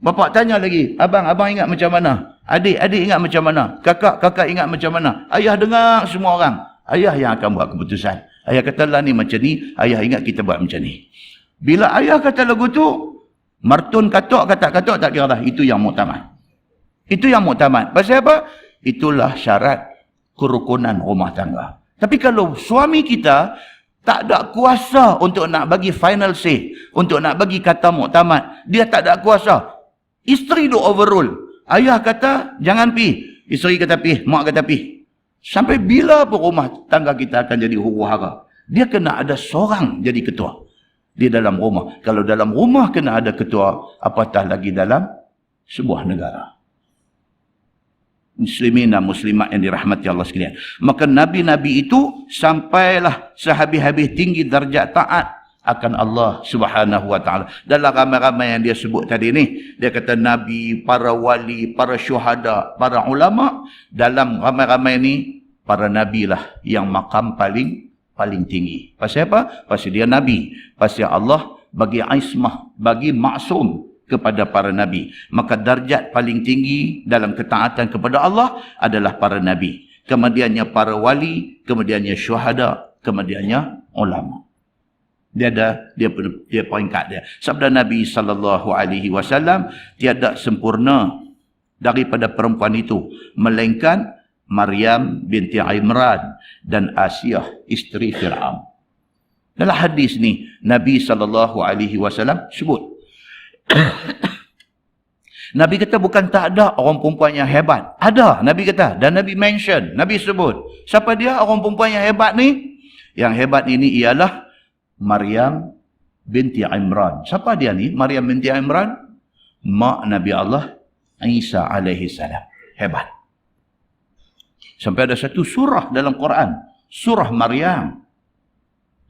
[SPEAKER 1] Bapak tanya lagi, abang ingat macam mana? Adik ingat macam mana? Kakak ingat macam mana? Ayah dengar semua orang. Ayah yang akan buat keputusan. Ayah kata, lah ni macam ni. Ayah ingat kita buat macam ni. Bila ayah kata lagu tu, martun katok tak kira dah. Itu yang muktamad. Itu yang muktamad. Pasal apa? Itulah syarat kerukunan rumah tangga. Tapi kalau suami kita Tak ada kuasa untuk nak bagi final say, untuk nak bagi kata muktamad. Dia tak ada kuasa. Isteri duk overrule. Ayah kata jangan pi, isteri kata pi, mak kata pi. Sampai bila pun rumah tangga kita akan jadi huru-hara. Dia kena ada seorang jadi ketua di dalam rumah. Kalau dalam rumah kena ada ketua, apatah lagi dalam sebuah negara. Muslimin dan muslimat yang dirahmati Allah sekalian. Maka Nabi-Nabi itu sampailah sehabis-habis tinggi darjat taat akan Allah Subhanahu wa ta'ala. Dalam ramai-ramai yang dia sebut tadi ni, dia kata Nabi, para wali, para syuhada, para ulama. Dalam ramai-ramai ni, para Nabi lah yang makam paling tinggi. Pasal apa? Pasal dia Nabi. Pasal Allah bagi ismah, bagi maksum kepada para Nabi. Maka darjat paling tinggi dalam ketaatan kepada Allah adalah para Nabi. Kemudiannya para wali, kemudiannya syuhada, kemudiannya ulama. Dia peringkat dia. Sabda Nabi SAW, tiada sempurna daripada perempuan itu, melainkan Maryam binti Imran dan Asiyah isteri Fir'aun. Dalam hadis ni, Nabi SAW sebut, Nabi kata bukan tak ada orang perempuan yang hebat. Ada, Nabi kata. Dan Nabi mention, Nabi sebut. Siapa dia orang perempuan yang hebat ni? Yang hebat ini ialah Maryam binti Imran. Siapa dia ni? Maryam binti Imran, mak Nabi Allah Isa alaihi salam. Hebat. Sampai ada satu surah dalam Quran, surah Maryam.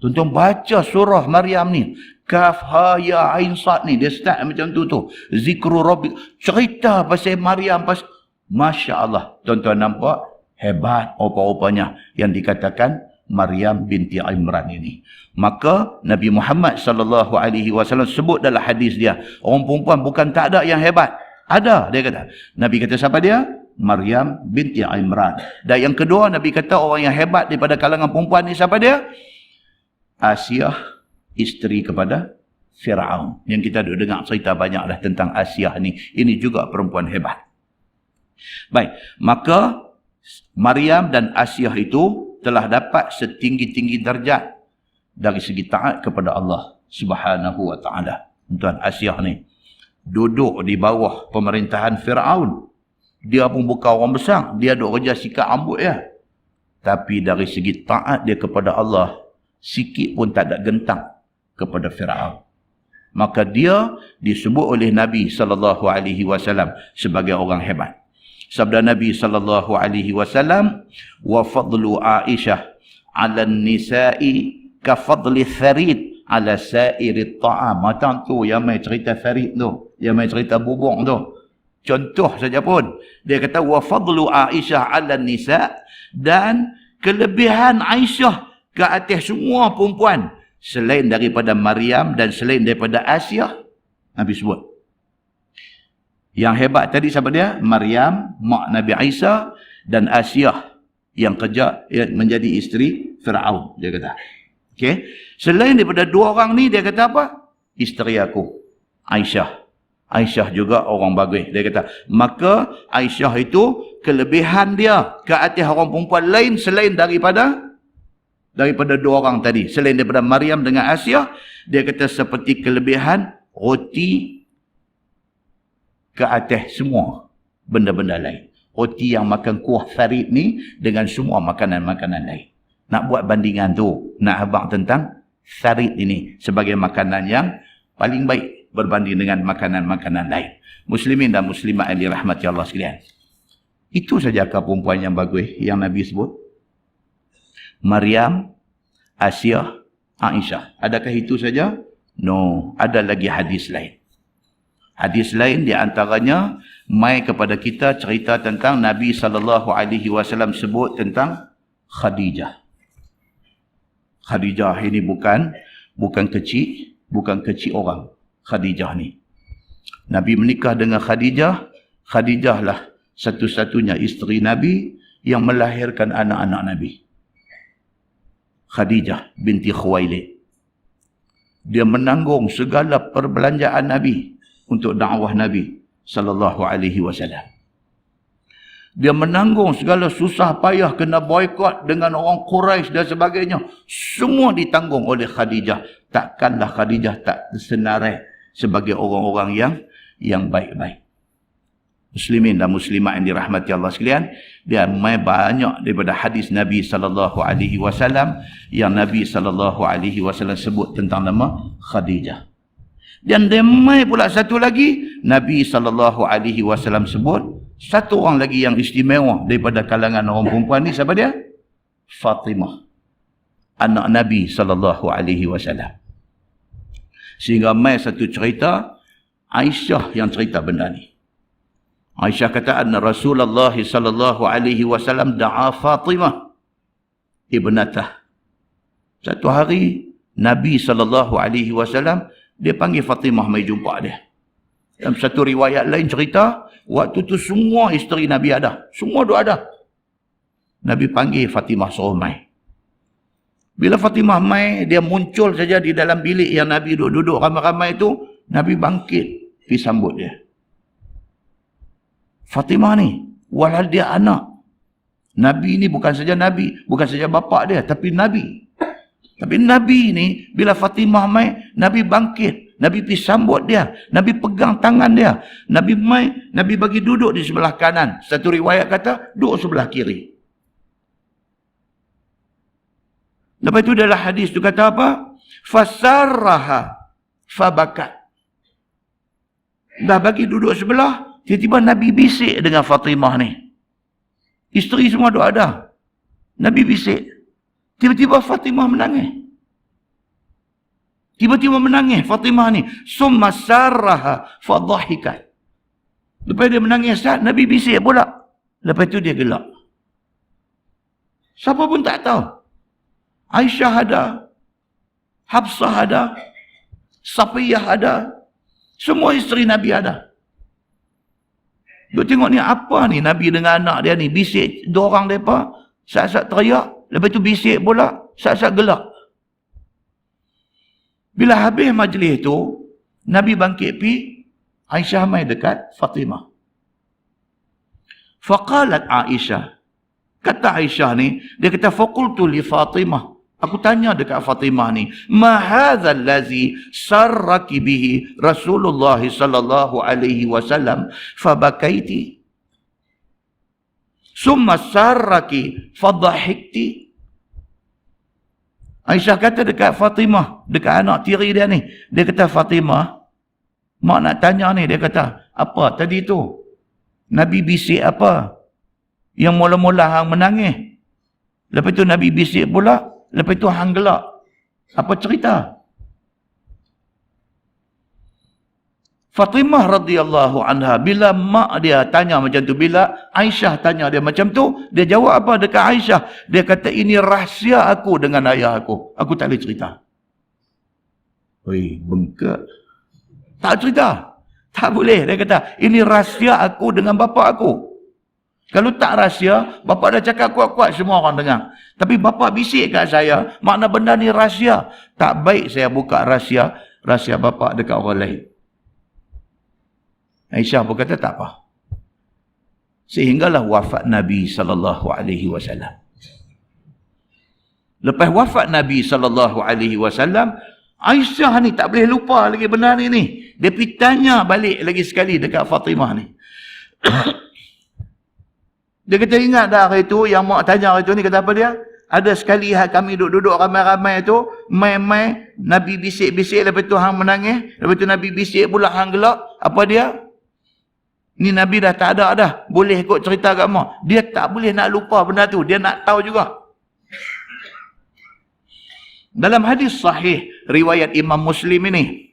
[SPEAKER 1] Tuan-tuan baca surah Maryam ni. Kaf, ha, ya, ain, sad ni. Dia start macam tu. Zikru Rabbi. Cerita pasal Maryam. Masya Allah. Tuan-tuan nampak? Hebat apa-apanya yang dikatakan Maryam binti Imran ini. Maka Nabi Muhammad SAW sebut dalam hadis dia. Orang perempuan bukan tak ada yang hebat. Ada, dia kata. Nabi kata siapa dia? Maryam binti Imran. Dan yang kedua, Nabi kata orang yang hebat daripada kalangan perempuan ni siapa dia? Asiyah, isteri kepada Fir'aun. Yang kita dah dengar cerita banyak dah tentang Asiyah ni. Ini juga perempuan hebat. Baik, maka Maryam dan Asiyah itu telah dapat setinggi-tinggi darjat dari segi taat kepada Allah Subhanahu wa ta'ala. Tuan Asiyah ni duduk di bawah pemerintahan Fir'aun. Dia pun bukan orang besar. Dia duk kerja sikat rambut ya. Tapi dari segi taat dia kepada Allah, sikit pun tak ada gentang kepada Fir'aun. Maka dia disebut oleh Nabi SAW sebagai orang hebat. Sabda Nabi SAW, wa fadlu Aisyah 'ala nisa'i ka fadli tharid 'ala sa'iri ta'am. Macam tu yang mai cerita tharid tu, yang mai cerita bubung tu. Contoh saja pun. Dia kata wa fadlu Aisyah 'ala nisa', dan kelebihan Aisyah ke atas semua perempuan selain daripada Maryam dan selain daripada Asiyah. Nabi sebut. Yang hebat tadi siapa dia? Maryam, mak Nabi Isa, dan Asiyah yang kerja yang menjadi isteri Fir'aun, dia kata. Okey. Selain daripada dua orang ni, dia kata apa? Isteri aku, Aisyah. Aisyah juga orang bagus. Dia kata, maka Aisyah itu kelebihan dia ke atas orang perempuan lain selain daripada dua orang tadi. Selain daripada Maryam dengan Asiyah, dia kata seperti kelebihan roti ke atas semua benda-benda lain. Roti yang makan kuah farid ni dengan semua makanan-makanan lain. Nak buat bandingan tu, nak abang tentang farid ini sebagai makanan yang paling baik berbanding dengan makanan-makanan lain. Muslimin dan muslimat yang dirahmati Allah sekalian. Itu sajakah perempuan yang bagus yang Nabi sebut? Maryam, Asiyah, Aisyah. Adakah itu saja? No, ada lagi hadis lain. Hadis lain di antaranya mai kepada kita cerita tentang Nabi SAW sebut tentang Khadijah. Khadijah ini bukan kecil orang. Khadijah ni. Nabi menikah dengan Khadijah. Khadijah lah satu-satunya isteri Nabi yang melahirkan anak-anak Nabi. Khadijah binti Khuwailid. Dia menanggung segala perbelanjaan Nabi untuk dakwah Nabi sallallahu alaihi wasallam. Dia menanggung segala susah payah, kena boikot dengan orang Quraisy dan sebagainya. Semua ditanggung oleh Khadijah. Takkanlah Khadijah tak senarai sebagai orang-orang yang baik-baik. Muslimin dan muslimat yang dirahmati Allah sekalian, dia mai banyak daripada hadis Nabi SAW yang Nabi SAW sebut tentang nama Khadijah. Dan dia mai pula satu lagi, Nabi SAW sebut satu orang lagi yang istimewa daripada kalangan orang perempuan ni. Siapa dia? Fatimah, anak Nabi SAW. Sehingga mai satu cerita, Aisyah yang cerita benda ni. Aisyah kata anna Rasulullah SAW da'a Fatimah ibnatah. Satu hari Nabi SAW dia panggil Fatimah mai jumpa dia. Dalam satu riwayat lain cerita, waktu tu semua isteri Nabi ada. Semua duk ada. Nabi panggil Fatimah suruh mai. Bila Fatimah mai, dia muncul saja di dalam bilik yang Nabi duduk ramai-ramai itu, Nabi bangkit pergi sambut dia. Fatimah ni, walhal dia anak. Nabi ni bukan saja Nabi, bukan saja bapa dia, tapi Nabi. Tapi Nabi ni, bila Fatimah mai, Nabi bangkit. Nabi pergi sambut dia. Nabi pegang tangan dia. Nabi mai, Nabi bagi duduk di sebelah kanan. Satu riwayat kata, duduk sebelah kiri. Lepas itu dalam hadis tu kata apa? Fasarraha fabakat. Dah bagi duduk sebelah, tiba-tiba Nabi bisik dengan Fatimah ni. Isteri semua duk ada. Nabi bisik. Tiba-tiba Fatimah menangis. Tiba-tiba menangis Fatimah ni. Summa sarraha fadhahikat. Lepas dia menangis, Nabi bisik pula. Lepas tu dia gelak. Siapa pun tak tahu. Aisyah ada. Hafsah ada. Safiyah ada. Semua isteri Nabi ada. Duk tengok ni apa ni Nabi dengan anak dia ni. Bisik dua orang mereka. Saat-saat teriak. Lepas tu bisik pula. Saat-saat gelak. Bila habis majlis tu, Nabi bangkit pi, Aisyah mai dekat Fatimah. Faqalat Aisyah. Kata Aisyah ni, dia kata faqultu li Fatimah. Aku tanya dekat Fatimah ni, ma hadzal ladzi sarraki bihi Rasulullah sallallahu alaihi wasallam fabakaiti. Summa sarraki fadhahikti. Aisyah kata dekat Fatimah, dekat anak tiri dia ni. Dia kata, Fatimah, mak nak tanya ni. Dia kata, apa tadi tu? Nabi bisik apa? Yang mula-mula hang menangis. Lepas tu Nabi bisik pula. Lepas tu hang gelak. Apa cerita? Fatimah radhiyallahu anha, bila mak dia tanya macam tu, bila Aisyah tanya dia macam tu, dia jawab apa dekat Aisyah? Dia kata, ini rahsia aku dengan ayah aku. Aku tak boleh cerita. Oi, bengkak. Tak cerita. Tak boleh. Dia kata, ini rahsia aku dengan bapa aku. Kalau tak rahsia, bapa dah cakap kuat-kuat semua orang dengar. Tapi bapa bisik kat saya, makna benda ni rahsia. Tak baik saya buka rahsia bapa dekat orang lain. Aisyah berkata tak apa. Sehinggalah wafat Nabi SAW. Lepas wafat Nabi SAW, Aisyah ni tak boleh lupa lagi benda ni. Dia pergi tanya balik lagi sekali dekat Fatimah ni. Dia kata, ingat dah hari tu, yang mak tanya hari tu ni, kata apa dia? Ada sekali kami duduk ramai-ramai tu, mai-mai, Nabi bisik-bisik, lepas tu hang menangis, lepas tu Nabi bisik pula hang gelak. Apa dia? Ni Nabi dah tak ada dah. Boleh ikut cerita kat mak. Dia tak boleh nak lupa benda tu. Dia nak tahu juga. Dalam hadis sahih, riwayat Imam Muslim ini.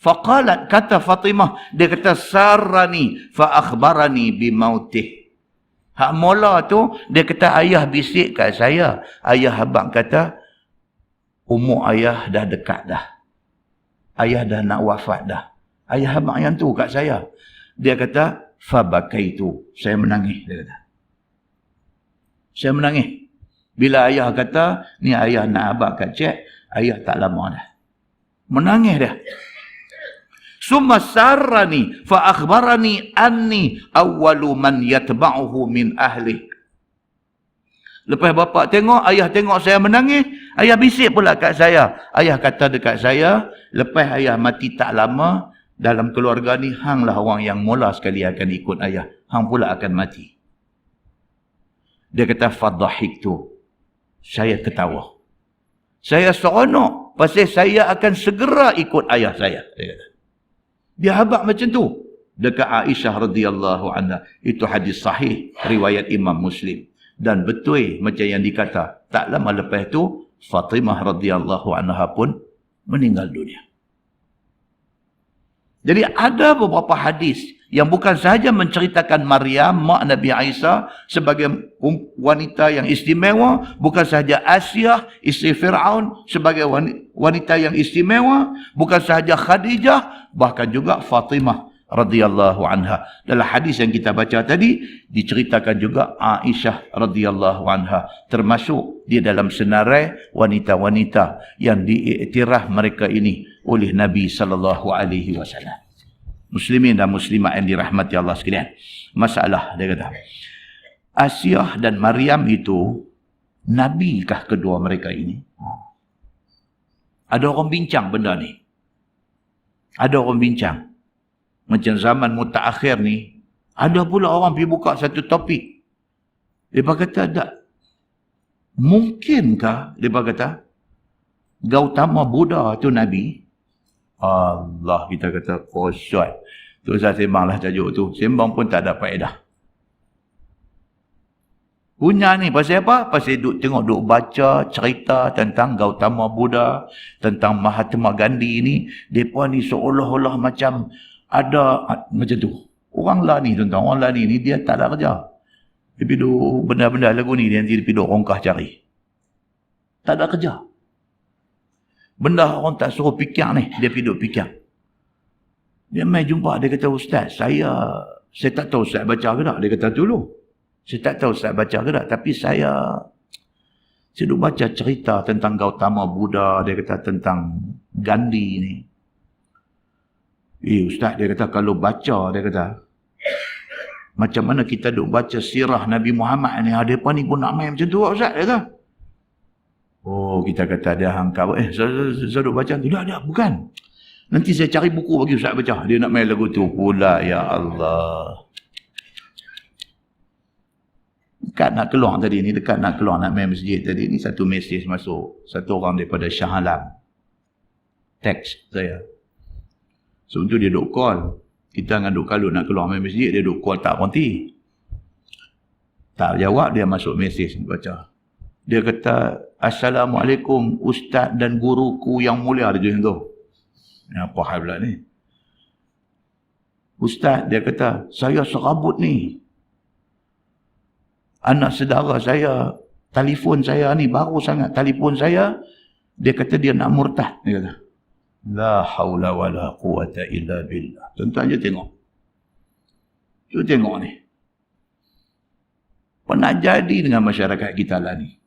[SPEAKER 1] Faqalat, kata Fatimah. Dia kata, sarrani fa'akhbarani bimautih. Hak mula tu, dia kata, ayah bisik kat saya. Ayah abang kata, umur ayah dah dekat dah. Ayah dah nak wafat dah. Ayah abang yang tu kat saya. Dia kata, fabakaitu. Saya menangis, dia kata. Saya menangis. Bila ayah kata, ni ayah nak abang kat cek, ayah tak lama dah. Menangis dia. Summa sarrani fa akhbarani anni awwalu man yatba'uhu min ahli. Lepas bapa tengok, ayah tengok saya menangis, ayah bisik pula kat saya. Ayah kata dekat saya, lepas ayah mati tak lama, dalam keluarga ni, hanglah orang yang mula sekali akan ikut ayah. Hang pula akan mati. Dia kata, fadhahiktu. Saya ketawa. Saya seronok, pasal saya akan segera ikut ayah saya. Dia kata. Dia habaq macam tu. Dekat Aisyah radhiyallahu anha. Itu hadis sahih, riwayat Imam Muslim. Dan betul macam yang dikata, tak lama lepas tu Fatimah radhiyallahu anha pun meninggal dunia. Jadi ada beberapa hadis yang bukan sahaja menceritakan Maryam mak Nabi Isa sebagai wanita yang istimewa, bukan sahaja Asyah isteri Firaun sebagai wanita yang istimewa, bukan sahaja Khadijah, bahkan juga Fatimah radhiyallahu anha. Dalam hadis yang kita baca tadi diceritakan juga Aisyah radhiyallahu anha, termasuk di dalam senarai wanita-wanita yang diiktiraf mereka ini oleh Nabi sallallahu alaihi wasallam. Muslimin dan muslimat yang dirahmati Allah sekalian. Masalah dia kata, Asyah dan Maryam itu nabikah kedua mereka ini? Ada orang bincang benda ni. Ada orang bincang. Macam zaman mutaakhir ni, ada pula orang pergi buka satu topik. Dia kata, tak. Mungkinkah, dia kata, Gautama Buddha tu Nabi? Allah, kita kata, kosyat. Tu saya sembanglah tajuk tu. Sembang pun tak ada faedah. Punya ni, pasal apa? Pasal tengok baca cerita tentang Gautama Buddha, tentang Mahatma Gandhi ni. Mereka ni seolah-olah macam ada macam tu. Orang lah ni tuan-tuan, orang lah ni dia tak ada kerja. Dia pergi benda-benda lagu ni dia nanti pergi rongkah cari. Tak ada kerja. Benda orang tak suruh fikir ni, dia pergi fikir. Dia mai jumpa, dia kata, Ustaz, saya tak tahu Ustaz baca ke tak. Dia kata dulu. Saya tak tahu Ustaz baca ke tak, tapi saya duk baca cerita tentang Gautama Buddha, dia kata tentang Gandhi ni. Ustaz, dia kata kalau baca, dia kata macam mana kita duk baca sirah Nabi Muhammad ni, mereka ni pun nak main macam tu Ustaz, dia kata. Oh, kita kata dia hangkap, saya duk baca tu. Tak, bukan. Nanti saya cari buku bagi Ustaz baca. Dia nak main lagu tu pula, ya Allah. Dekat nak keluar tadi ni, dekat nak keluar nak main masjid tadi ni, satu mesej masuk. Satu orang daripada Shah Alam. Teks saya. So, tu dia duk call. Kita dengan duk kalau nak keluar main masjid, dia duk call tak berhenti. Tak jawab, dia masuk mesej baca. Dia kata, Assalamualaikum Ustaz dan guruku yang mulia. Dia macam tu. Apa hal pula ni? Ustaz, dia kata, saya serabut ni. Anak saudara saya, telefon saya ni, baru sangat telefon saya. Dia kata dia nak murtad. Dia kata, la haula wa la quwata illa billah. Tuan-tuan je tengok. Cuba tengok ni. Apa nak jadi dengan masyarakat kita lah ni?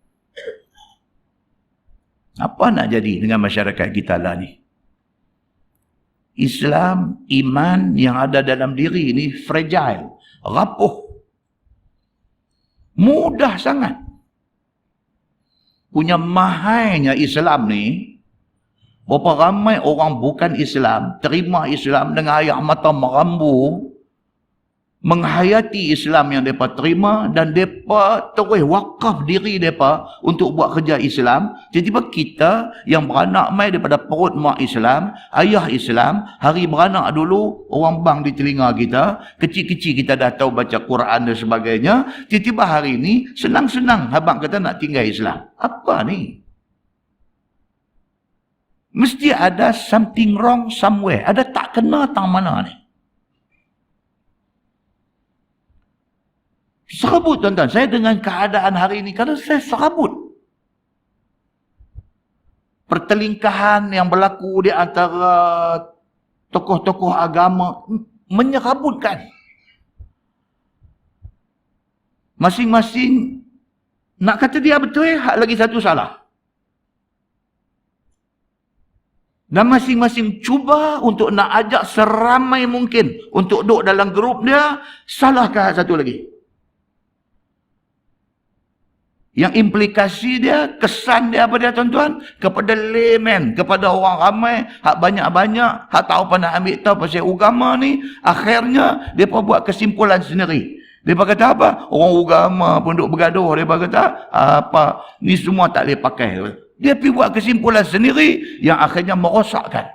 [SPEAKER 1] Apa nak jadi dengan masyarakat kita lah ni? Islam, iman yang ada dalam diri ni fragile, rapuh. Mudah sangat. Punya mahainya Islam ni, berapa ramai orang bukan Islam, terima Islam dengan air mata merambu, menghayati Islam yang mereka terima, dan mereka terus wakaf diri mereka untuk buat kerja Islam. Tiba-tiba kita yang beranak mai daripada perut mak Islam, ayah Islam, hari beranak dulu, orang bang di telinga kita, kecil-kecil kita dah tahu baca Quran dan sebagainya, tiba-tiba hari ini, senang-senang abang kata nak tinggal Islam. Apa ni? Mesti ada something wrong somewhere. Ada tak kena tang mana ni. Serabut tuan-tuan. Saya dengan keadaan hari ini, kalau saya serabut. Pertelingkahan yang berlaku di antara tokoh-tokoh agama menyerabutkan. Masing-masing nak kata dia betul, hak lagi satu salah. Dan masing-masing cuba untuk nak ajak seramai mungkin untuk duduk dalam grup dia. Salahkah satu lagi? Yang implikasi dia, kesan dia apa dia tuan-tuan? Kepada layman, kepada orang ramai, hak banyak-banyak, hak tahu pandai ambil tahu pasal agama ni, akhirnya dia pun buat kesimpulan sendiri. Dia kata apa? Orang agama pun duk bergaduh. Dia kata apa? Ni semua tak boleh pakai. Dia pergi buat kesimpulan sendiri yang akhirnya merosakkan.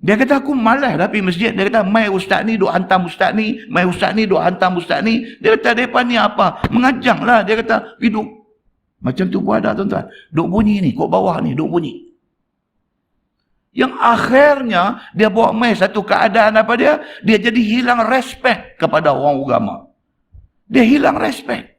[SPEAKER 1] Dia kata aku malas dah pergi masjid. Dia kata mai ustaz ni duk hantam ustaz ni, mai ustaz ni duk hantam ustaz ni. Dia kata depa ni apa? Mengajang lah. Dia kata hidup. Macam tu pun ada tuan-tuan. Duk bunyi ni, kok bawah ni duk bunyi. Yang akhirnya dia bawa mai satu keadaan apa dia? Dia jadi hilang respect kepada orang agama. Dia hilang respect.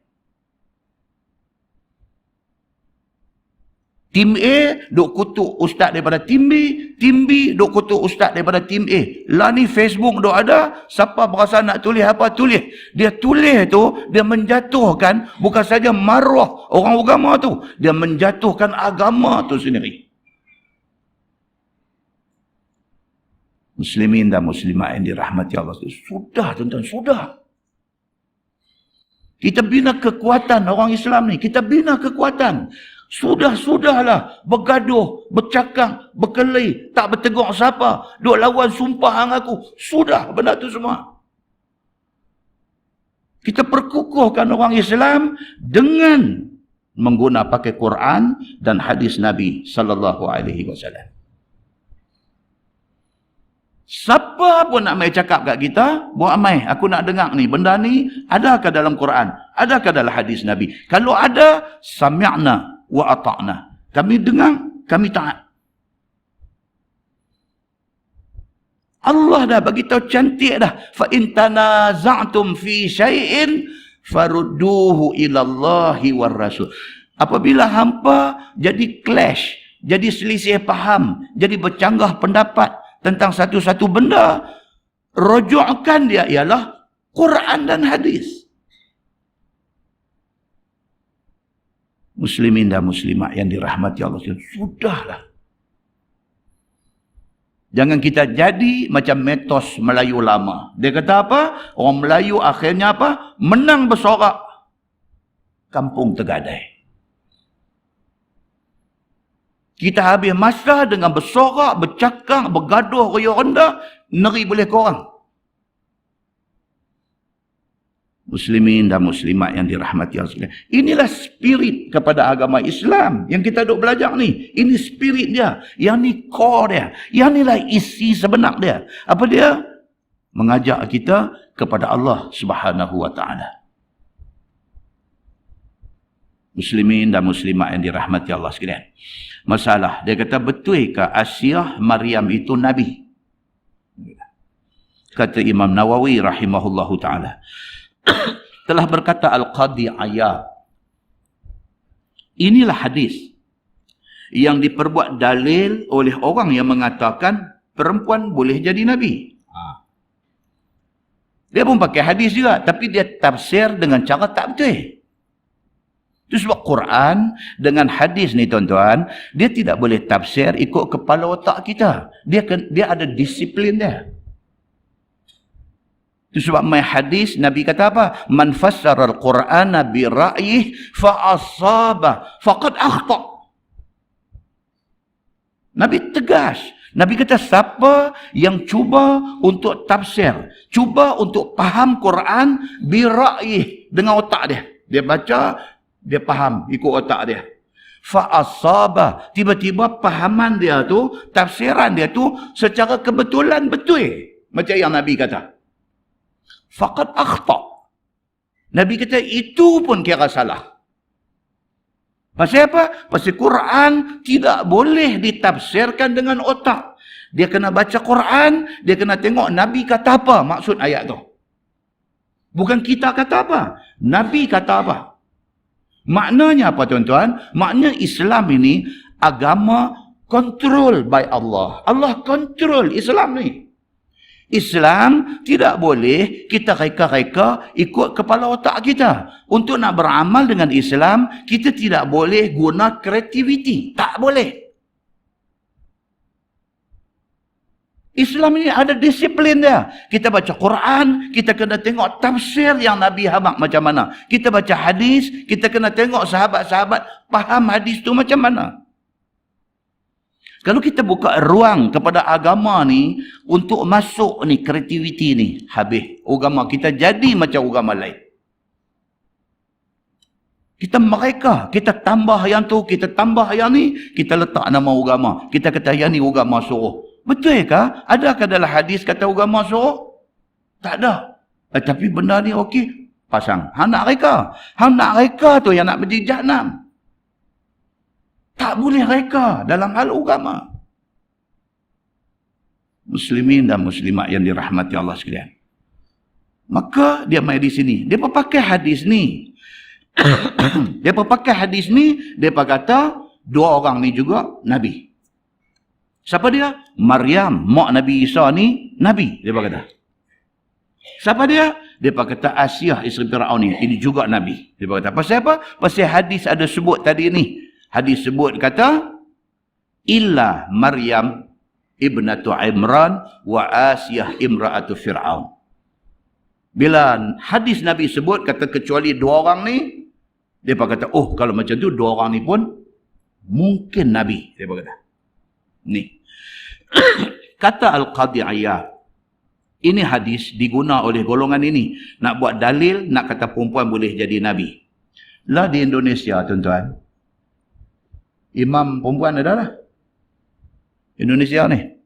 [SPEAKER 1] Tim A duk kutuk ustaz daripada tim B duk kutuk ustaz daripada tim A. Lah ni Facebook duk ada, siapa berasa nak tulis apa tulis. Dia tulis tu, dia menjatuhkan bukan saja maruah orang agama tu, dia menjatuhkan agama tu sendiri. Muslimin dan muslimat yang dirahmati Allah. Sudah tuan-tuan, sudah. Kita bina kekuatan orang Islam ni, kita bina kekuatan. Sudahlah bergaduh, bercakap, berkelahi, tak bertegur siapa, duk lawan sumpah hang aku. Sudah benda tu semua. Kita perkukuhkan orang Islam dengan menggunakan pakai Quran dan hadis Nabi sallallahu alaihi wasallam. Siapa pun nak mai cakap kat kita, buat mai, aku nak dengar ni, benda ni adakah dalam Quran? Adakah dalam hadis Nabi? Kalau ada, sami'na wa ata'na. Kami dengar, kami taat. Allah dah bagi tahu cantik dah. Fa in tanaza'tum fi syai'in farudduhu ila Allahi war Rasul. Apabila hampa jadi clash, jadi selisih faham, jadi bercanggah pendapat tentang satu-satu benda, rujukkan dia ialah Quran dan hadis. Muslimin dan muslimat yang dirahmati Allah, sudahlah. Jangan kita jadi macam metos Melayu lama. Dia kata apa? Orang Melayu akhirnya apa? Menang bersorak. Kampung tergadai. Kita habis masa dengan bersorak, bercakap, bergaduh, royak rendah, neri boleh korang. Muslimin dan muslimat yang dirahmati Allah. Inilah spirit kepada agama Islam yang kita duk belajar ni. Ini spirit dia. Yang ni core dia. Yang inilah isi sebenar dia. Apa dia? Mengajak kita kepada Allah Subhanahu wa ta'ala. Muslimin dan muslimat yang dirahmati Allah sekalian. Masalah, dia kata betulkah Asiah Maryam itu Nabi? Kata Imam Nawawi rahimahullahu ta'ala. Telah berkata Al-Qadhi Iyad, inilah hadis yang diperbuat dalil oleh orang yang mengatakan perempuan boleh jadi Nabi. Dia pun pakai hadis juga, tapi dia tafsir dengan cara tak betul. Itu sebab Quran dengan hadis ni tuan-tuan, dia tidak boleh tafsir ikut kepala otak kita. Dia ada disiplin dia. Itu sebab main hadis Nabi kata apa? Man fassara al-Qur'ana bi ra'yih fa asaba faqad akhta. Nabi tegas. Nabi kata siapa yang cuba untuk tafsir, cuba untuk faham Quran bi ra'yih, dengan otak dia. Dia baca, dia faham ikut otak dia. Fa asaba, tiba-tiba pahaman dia tu, tafsiran dia tu secara kebetulan betul macam yang Nabi kata. Faqad akhta. Nabi kata itu pun kira salah. Pasal apa? Pasal Quran tidak boleh ditafsirkan dengan otak. Dia kena baca Quran, dia kena tengok Nabi kata apa maksud ayat tu. Bukan kita kata apa, Nabi kata apa. Maknanya apa tuan-tuan? Maknanya Islam ini agama control by Allah. Allah control Islam ni. Islam tidak boleh kita reka-reka ikut kepala otak kita. Untuk nak beramal dengan Islam, kita tidak boleh guna kreativiti. Tak boleh. Islam ini ada disiplin dia. Kita baca Quran, kita kena tengok tafsir yang Nabi habaq macam mana. Kita baca hadis, kita kena tengok sahabat-sahabat faham hadis tu macam mana. Kalau kita buka ruang kepada agama ni untuk masuk ni kreativiti ni, habis agama kita jadi macam agama lain. Kita mereka, kita tambah yang tu, kita tambah yang ni, kita letak nama agama. Kita kata yang ni agama suruh. Betul ke? Adakah dalam hadis kata agama suruh? Tak ada. Tapi benda ni okey, pasang. Hang nak reka. Hang nak reka tu yang nak pergi Jahannam. Tak boleh reka dalam hal agama. Muslimin dan muslimat yang dirahmati Allah sekalian. Maka dia mai di sini. Dia pakai hadis ni. Dia pakai hadis ni, dia kata dua orang ni juga Nabi. Siapa dia? Maryam, mak Nabi Isa ni Nabi. Dia kata. Siapa dia? Dia kata Asiyah isteri Firaun ni. Ini juga Nabi. Dia kata. Pasal apa? Pasal hadis ada sebut tadi ni. Hadis sebut kata illa Maryam ibnatu Imran wa Asiyah imra'atu Fir'aun. Bila hadis Nabi sebut kata kecuali dua orang ni, dia kata, oh kalau macam tu dua orang ni pun mungkin Nabi. Dia kata. Ni. Kata Al-Qadhi Iyad, ini hadis diguna oleh golongan ini. Nak buat dalil, nak kata perempuan boleh jadi Nabi. Lah di Indonesia tuan-tuan, imam perempuan ada lah. Indonesia ni.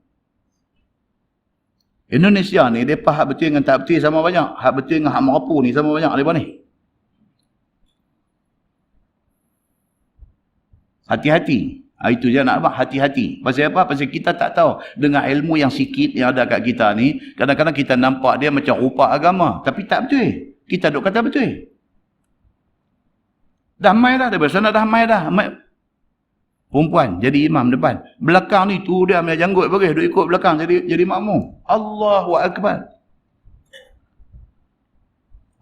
[SPEAKER 1] Indonesia ni, mereka hak betul dengan tak betul sama banyak. Hak betul dengan hak merapu ni sama banyak mereka ni. Hati-hati. Itu je nak apa? Hati-hati. Pasal apa? Pasal kita tak tahu. Dengan ilmu yang sikit yang ada kat kita ni, kadang-kadang kita nampak dia macam rupa agama. Tapi tak betul. Kita duk kata betul. Dah mai dah. Daripada sana dah mai dah. Perempuan jadi imam depan. Belakang ni tu dia ambil janggut bagi duk ikut belakang jadi makmum. Allahu akbar.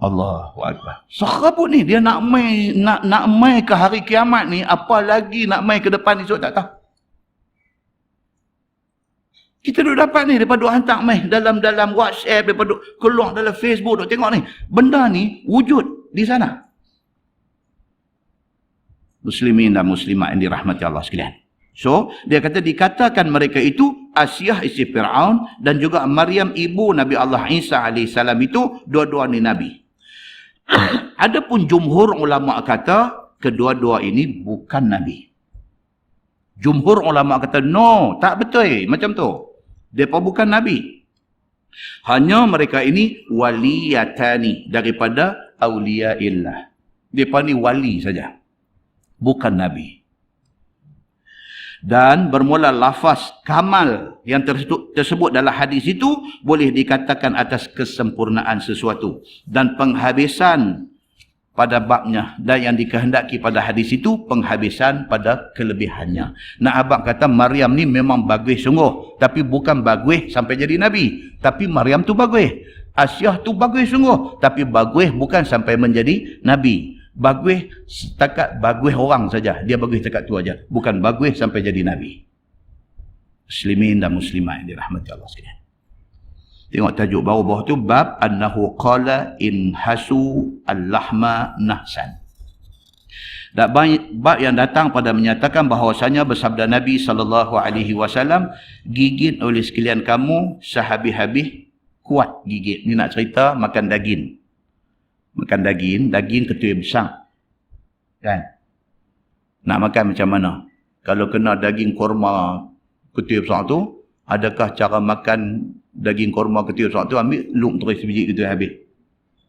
[SPEAKER 1] Allahu akbar. Sahabat ni dia nak mai ke hari kiamat ni, apa lagi nak mai ke depan esok tak tahu. Kita duk dapat ni daripada duk hantar mai dalam WhatsApp, daripada duk keluar dalam Facebook, duk tengok ni. Benda ni wujud di sana. Muslimin dan muslimat yang dirahmati Allah sekalian. So, dia kata dikatakan mereka itu Asiyah isteri Fir'aun dan juga Maryam ibu Nabi Allah Isa AS itu dua-dua ni Nabi. Adapun jumhur ulama kata kedua-dua ini bukan Nabi. Jumhur ulama kata no, tak betul macam tu. Mereka bukan Nabi. Hanya mereka ini waliyatani daripada awliyaillah. Mereka ni wali saja. Bukan Nabi. Dan bermula lafaz kamal yang tersebut dalam hadis itu boleh dikatakan atas kesempurnaan sesuatu. Dan penghabisan pada babnya. Dan yang dikehendaki pada hadis itu penghabisan pada kelebihannya. Nak abang kata Maryam ni memang bagus sungguh. Tapi bukan bagus sampai jadi Nabi. Tapi Maryam tu bagus. Asiyah tu bagus sungguh. Tapi bagus bukan sampai menjadi Nabi. Bagus setakat bagus orang saja. Dia bagus setakat tu aja. Bukan bagus sampai jadi Nabi. Muslimin dan muslimat yang dirahmati Allah sekalian. Tengok tajuk bawah tu, bab annahu qala in hasu al-lahma nahsan. Dan bab yang datang pada menyatakan bahawasanya bersabda Nabi SAW, gigit oleh sekalian kamu sehabis-habis kuat gigit. Ni nak cerita makan daging. Makan daging ketua besar. Kan? Nak makan macam mana? Kalau kena daging korma ketua besar tu, adakah cara makan daging korma ketua besar tu ambil luk terus biji ketua habis?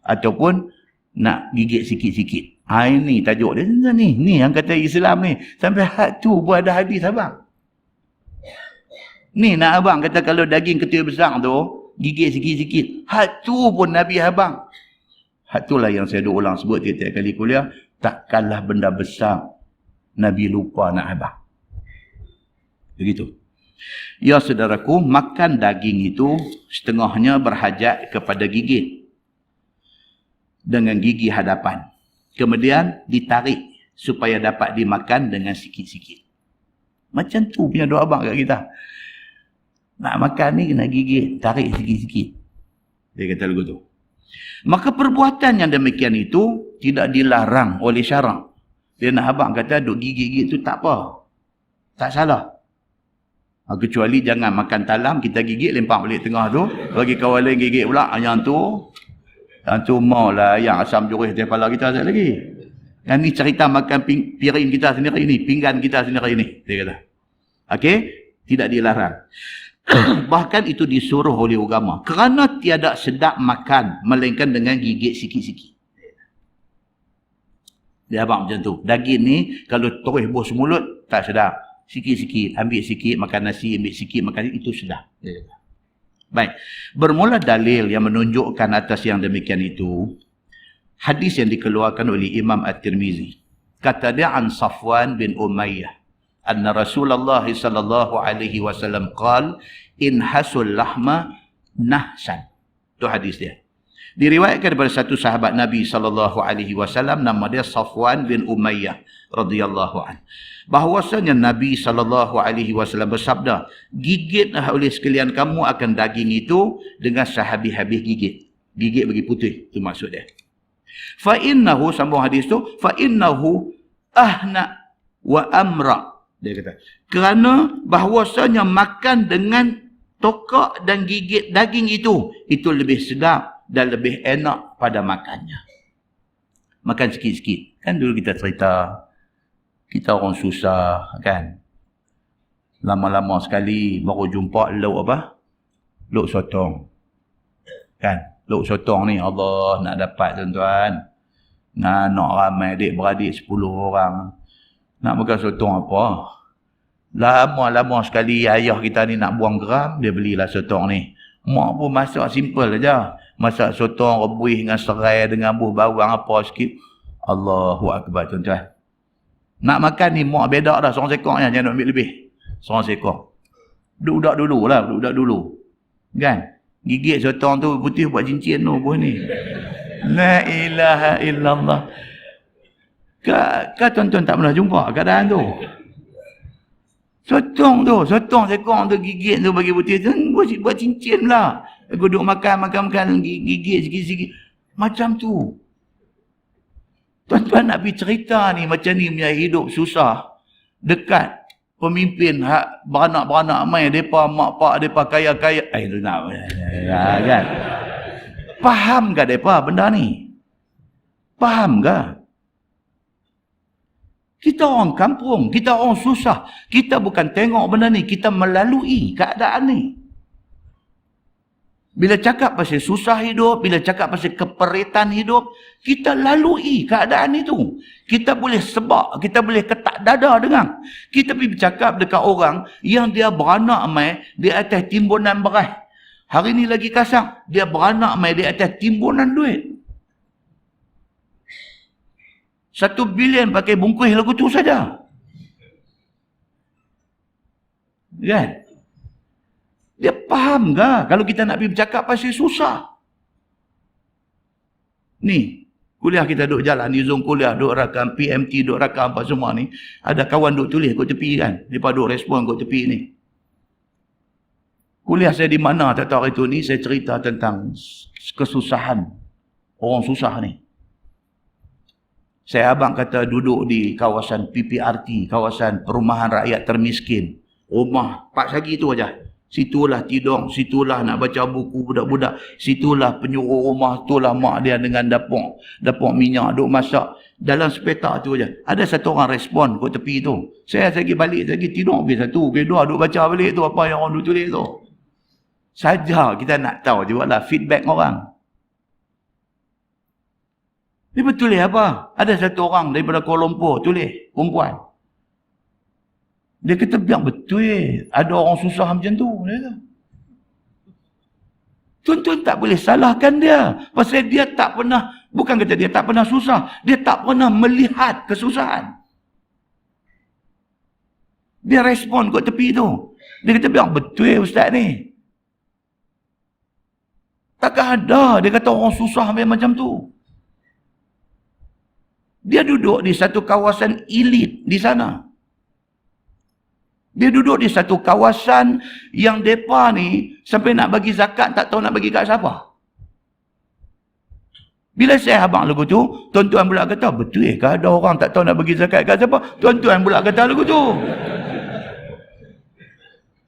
[SPEAKER 1] Ataupun nak gigit sikit-sikit. Ini tajuk dia ni. Ni yang kata Islam ni. Sampai had tu pun ada hadis abang. Ni nak abang kata kalau daging ketua besar tu gigit sikit-sikit. Had tu pun Nabi abang. Itulah yang saya ulang sebut tiap-tiap kali kuliah. Takkanlah benda besar Nabi lupa nak abang. Begitu. Ya saudaraku, makan daging itu setengahnya berhajat kepada gigit dengan gigi hadapan. Kemudian ditarik supaya dapat dimakan dengan sikit-sikit. Macam tu punya doa abang kat kita. Nak makan ni kena gigit, tarik sikit-sikit. Dia kata lagu tu. Maka perbuatan yang demikian itu tidak dilarang oleh syarak. Dia nak abang kata duk gigit-gigit tu tak apa. Tak salah. Kecuali jangan makan talam, kita gigit, lempang balik tengah tu. Bagi kawan lain gigit pula, yang tu maulah yang asam jurih di kepala kita sekali lagi. Yang ni cerita makan piring kita sendiri ni, pinggan kita sendiri ni. Dia kata. Okey? Tidak dilarang. Bahkan itu disuruh oleh agama. Kerana tiada sedap makan, melainkan dengan gigit sikit-sikit. Dia abang macam tu. Daging ni, kalau terus bos mulut, tak sedap. Sikit-sikit, ambil sikit, makan nasi, ambil sikit, makan itu sedap. Baik. Bermula dalil yang menunjukkan atas yang demikian itu, hadis yang dikeluarkan oleh Imam At-Tirmizi. Kata dia an Safwan bin Umayyah. Anna Rasulullah sallallahu alaihi wasallam qala in hasul lahma nahsan. Itu hadis dia. Diriwayatkan daripada satu sahabat Nabi sallallahu alaihi wasallam, nama dia Safwan bin Umayyah radhiyallahu an. Bahwasanya Nabi sallallahu alaihi wasallam bersabda, gigitlah oleh sekalian kamu akan daging itu dengan sehabis-habis gigit. Gigit bagi putih, itu maksud dia. Fa innahu, sambung hadis tu, fa innahu ahna wa amra. Dia kata, kerana bahwasanya makan dengan tokak dan gigit daging itu lebih sedap dan lebih enak pada makannya. Makan sikit-sikit. Kan dulu kita cerita, kita orang susah kan. Lama-lama sekali baru jumpa lauk apa? Lauk sotong. Kan? Lauk sotong ni Allah nak dapat tuan-tuan. Nak ramai adik-beradik 10 orang. Nak makan sotong apa? Lama-lama sekali ayah kita ni nak buang geram, dia belilah sotong ni. Mak pun masak simple aja. Masak sotong rebus dengan serai, dengan buah bawang apa sikit. Allahu Akbar tuan-tuan. Nak makan ni mak bedak dah, seorang sekor je, jangan ambil lebih. Seorang sekor. Budak dulu lah, budak dulu. Kan? Gigit sotong tu putih buat cincin tu buah ni. La ilaha illallah. Kau tuan-tuan tak pernah jumpa keadaan tu. Sotong sekong tu gigit tu bagi putih tu, buat cincin lah. Aku duduk makan, gigit sikit-sikit. Macam tu. Tuan-tuan nak pergi cerita ni, macam ni punya hidup susah. Dekat pemimpin, beranak-beranak main, mereka mak pak, mereka kaya-kaya. Itu nak. Kan? Faham ke mereka benda ni? Faham ke? Kita orang kampung, kita orang susah. Kita bukan tengok benda ni, kita melalui keadaan ni. Bila cakap pasal susah hidup, bila cakap pasal keperitan hidup, kita lalui keadaan itu. Kita boleh sebab, kita boleh ketak dada dengar. Kita pergi bercakap dekat orang yang dia beranak mai di atas timbunan beras. Hari ni lagi kasar, dia beranak mai di atas timbunan duit. 1 bilion pakai bungkus lagu tu saja. Kan? Dia faham ke kalau kita nak pergi bercakap pasal susah? Ni, kuliah kita duduk jalan di Zoom kuliah, duduk rakam PMT, duduk rakam apa semua ni. Ada kawan duduk tulis kat tepi kan. Mereka duduk respon kat tepi ni. Kuliah saya di mana tak tahu hari tu ni, saya cerita tentang kesusahan orang susah ni. Saya abang kata duduk di kawasan PPRT, kawasan perumahan rakyat termiskin. Rumah Pak Sagi tu aja. Situlah tidur, situlah nak baca buku budak-budak, situlah penyuruh rumah, itulah mak dia dengan dapur minyak duk masak. Dalam sepetak tu aja. Ada satu orang respon kat tepi tu. Saya lagi balik, lagi tidur pergi satu, pergi dua duk baca balik tu apa yang orang duk tulis tu. Saja kita nak tahu jugalah feedback orang. Dia betul apa? Ada satu orang daripada Kuala Lumpur tulis, perempuan. Dia kata biar betul, ada orang susah macam tu. Tuan-tuan tak boleh salahkan dia. Pasal dia tak pernah, bukan kata dia tak pernah susah, dia tak pernah melihat kesusahan. Dia respon kat tepi tu. Dia kata, biar betul ustaz ni. Takkan ada dia kata orang susah macam tu. Dia duduk di satu kawasan elit di sana. Dia duduk di satu kawasan yang mereka ni sampai nak bagi zakat tak tahu nak bagi kat siapa. Bila saya abang lagu tu, tuan-tuan pula kata, betul ke ada orang tak tahu nak bagi zakat kat siapa? Tuan-tuan pula kata lagu tu.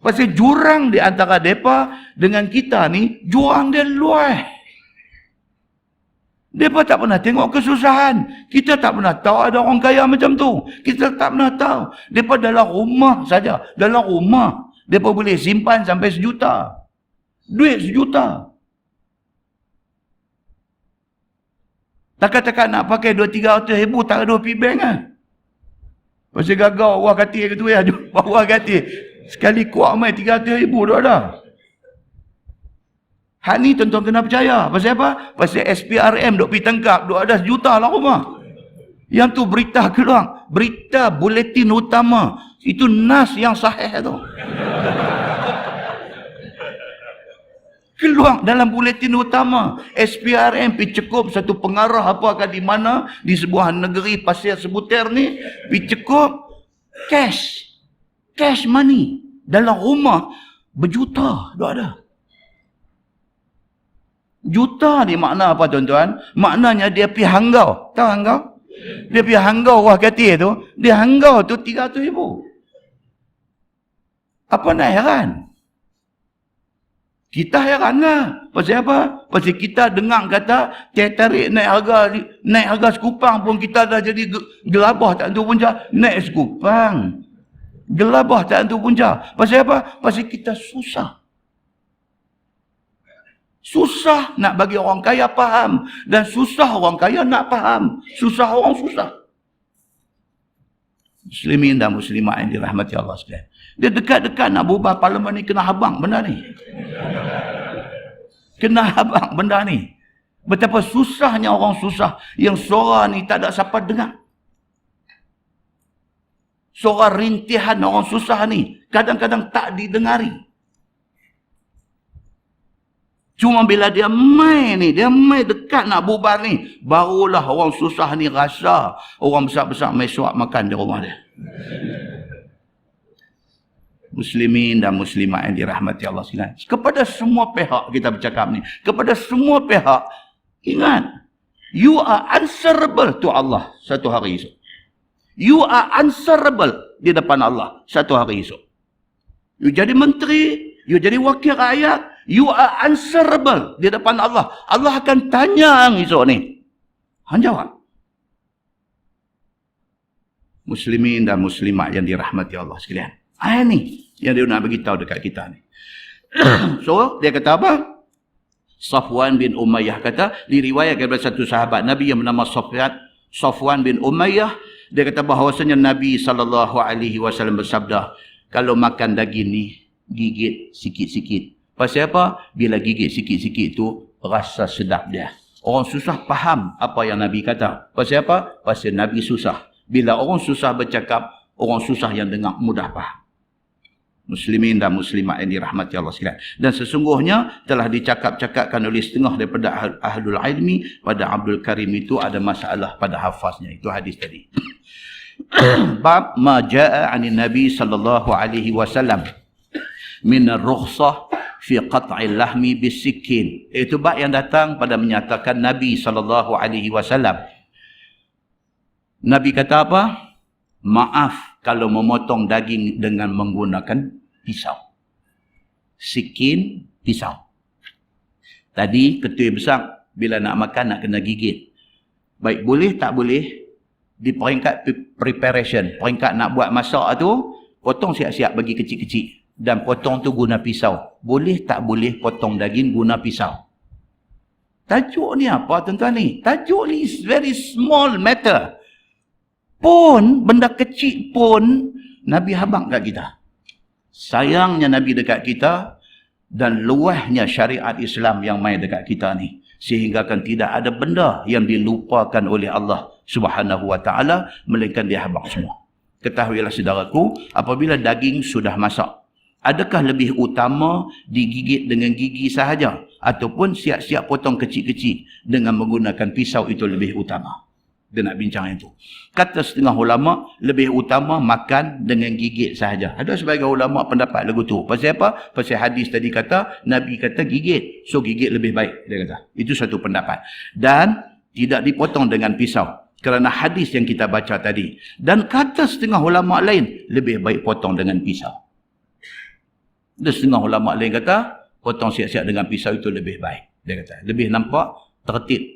[SPEAKER 1] Pasal jurang di antara mereka dengan kita ni, jurang dia luas. Mereka tak pernah tengok kesusahan. Kita tak pernah tahu ada orang kaya macam tu. Kita tak pernah tahu. Mereka dalam rumah saja. Dalam rumah. Mereka boleh simpan sampai 1 juta. Duit 1 juta. Takat-takat nak pakai 200-300 ribu, tak ada pergi bank kan. Pasal gagal, wah kati ke tu ya. Wah kati. Sekali kuat mai 300 ribu dah ada. Hak ni tuan-tuan kena percaya. Pasal apa? Pasal SPRM duk pergi tangkap, duk ada 1 juta lah rumah. Yang tu berita keluar. Berita buletin utama. Itu nas yang sahih tu. Keluar dalam buletin utama. SPRM pergi cekup satu pengarah apakah di mana. Di sebuah negeri Pasir Sebutir ni. Pergi cekup cash. Cash money. Dalam rumah berjuta duk ada. Juta ni makna apa tuan-tuan? Maknanya dia pergi hanggau. Tahu hanggau? Dia pergi hanggau wah kati tu. Dia hanggau tu 300 ribu. Apa nak heran? Kita heran lah. Pasal apa? Pasal kita dengar kata tarik naik harga sekupang pun kita dah jadi gelabah tak tentu punca. Naik sekupang. Gelabah tak tentu punca. Pasal apa? Pasal kita susah. Susah nak bagi orang kaya faham. Dan susah orang kaya nak faham. Susah orang susah. Muslimin dan muslimat yang dirahmati Allah sekalian. Dia dekat-dekat nak berubah parlimen ni kena habang benda ni. Kena habang benda ni. Betapa susahnya orang susah. Yang suara ni tak ada siapa dengar. Suara rintihan orang susah ni kadang-kadang tak didengari. Cuma bila dia main ni, dia main dekat nak bubar ni, barulah orang susah ni rasa orang besar-besar main suap makan di rumah dia. Muslimin dan muslimat yang dirahmati Allah sekalian. Kepada semua pihak kita bercakap ni. Kepada semua pihak, ingat, you are answerable to Allah satu hari esok. You are answerable di depan Allah satu hari esok. You jadi menteri, you jadi wakil rakyat, you are answerable di depan Allah. Allah akan tanya esok ni. Hang jawab. Muslimin dan muslimat yang dirahmati Allah sekalian. Ini yang dia nak beritahu dekat kita ni. So, dia kata apa? Safwan bin Umayyah kata, diriwayatkan daripada satu sahabat Nabi yang bernama Safwan bin Umayyah, dia kata bahawasanya Nabi SAW bersabda, kalau makan daging ni, gigit sikit-sikit. Pasal apa? Bila gigit sikit-sikit tu, rasa sedap dia. Orang susah faham apa yang Nabi kata. Pasal apa? Pasal Nabi susah. Bila orang susah bercakap, orang susah yang dengar mudah faham. Muslimin dan muslimat yang dirahmati Allah sekalian. Dan sesungguhnya telah dicakap-cakapkan oleh setengah daripada ahlul ilmi pada Abdul Karim itu ada masalah pada hafaznya. Itu hadis tadi. Bab ma jaa 'anil Nabi sallallahu alaihi wasallam min ar-rukhsah fi qat'il lahmi bisikin. Itu bab yang datang pada menyatakan Nabi sallallahu alaihi wasallam. Nabi kata apa? Maaf kalau memotong daging dengan menggunakan pisau. Sikin, pisau. Tadi ketui besar bila nak makan nak kena gigit. Baik boleh tak boleh di peringkat preparation, peringkat nak buat masak tu, potong siap-siap bagi kecil-kecil dan potong tu guna pisau. Boleh tak boleh potong daging guna pisau? Tajuk ni apa tuan-tuan ni? Tajuk ni is very small matter. Pun, benda kecil pun, Nabi habang kat kita. Sayangnya Nabi dekat kita dan luahnya syariat Islam yang main dekat kita ni. Sehingga kan tidak ada benda yang dilupakan oleh Allah Subhanahu wa ta'ala, melainkan dia habang semua. Ketahuilah saudaraku, apabila daging sudah masak, Adakah lebih utama digigit dengan gigi sahaja ataupun siap-siap potong kecil-kecil dengan menggunakan pisau itu lebih utama? Dia nak bincang itu. Kata setengah ulama, lebih utama makan dengan gigit sahaja. Ada sebagai ulama pendapat lagu tu. Pasal apa? Pasal hadis tadi kata, Nabi kata gigit. So gigit lebih baik, dia kata. Itu satu pendapat. Dan tidak dipotong dengan pisau. Kerana hadis yang kita baca tadi. Dan kata setengah ulama lain, lebih baik potong dengan pisau. Dan setengah ulama lain kata, potong siap-siap dengan pisau itu lebih baik. Dia kata, lebih nampak tertib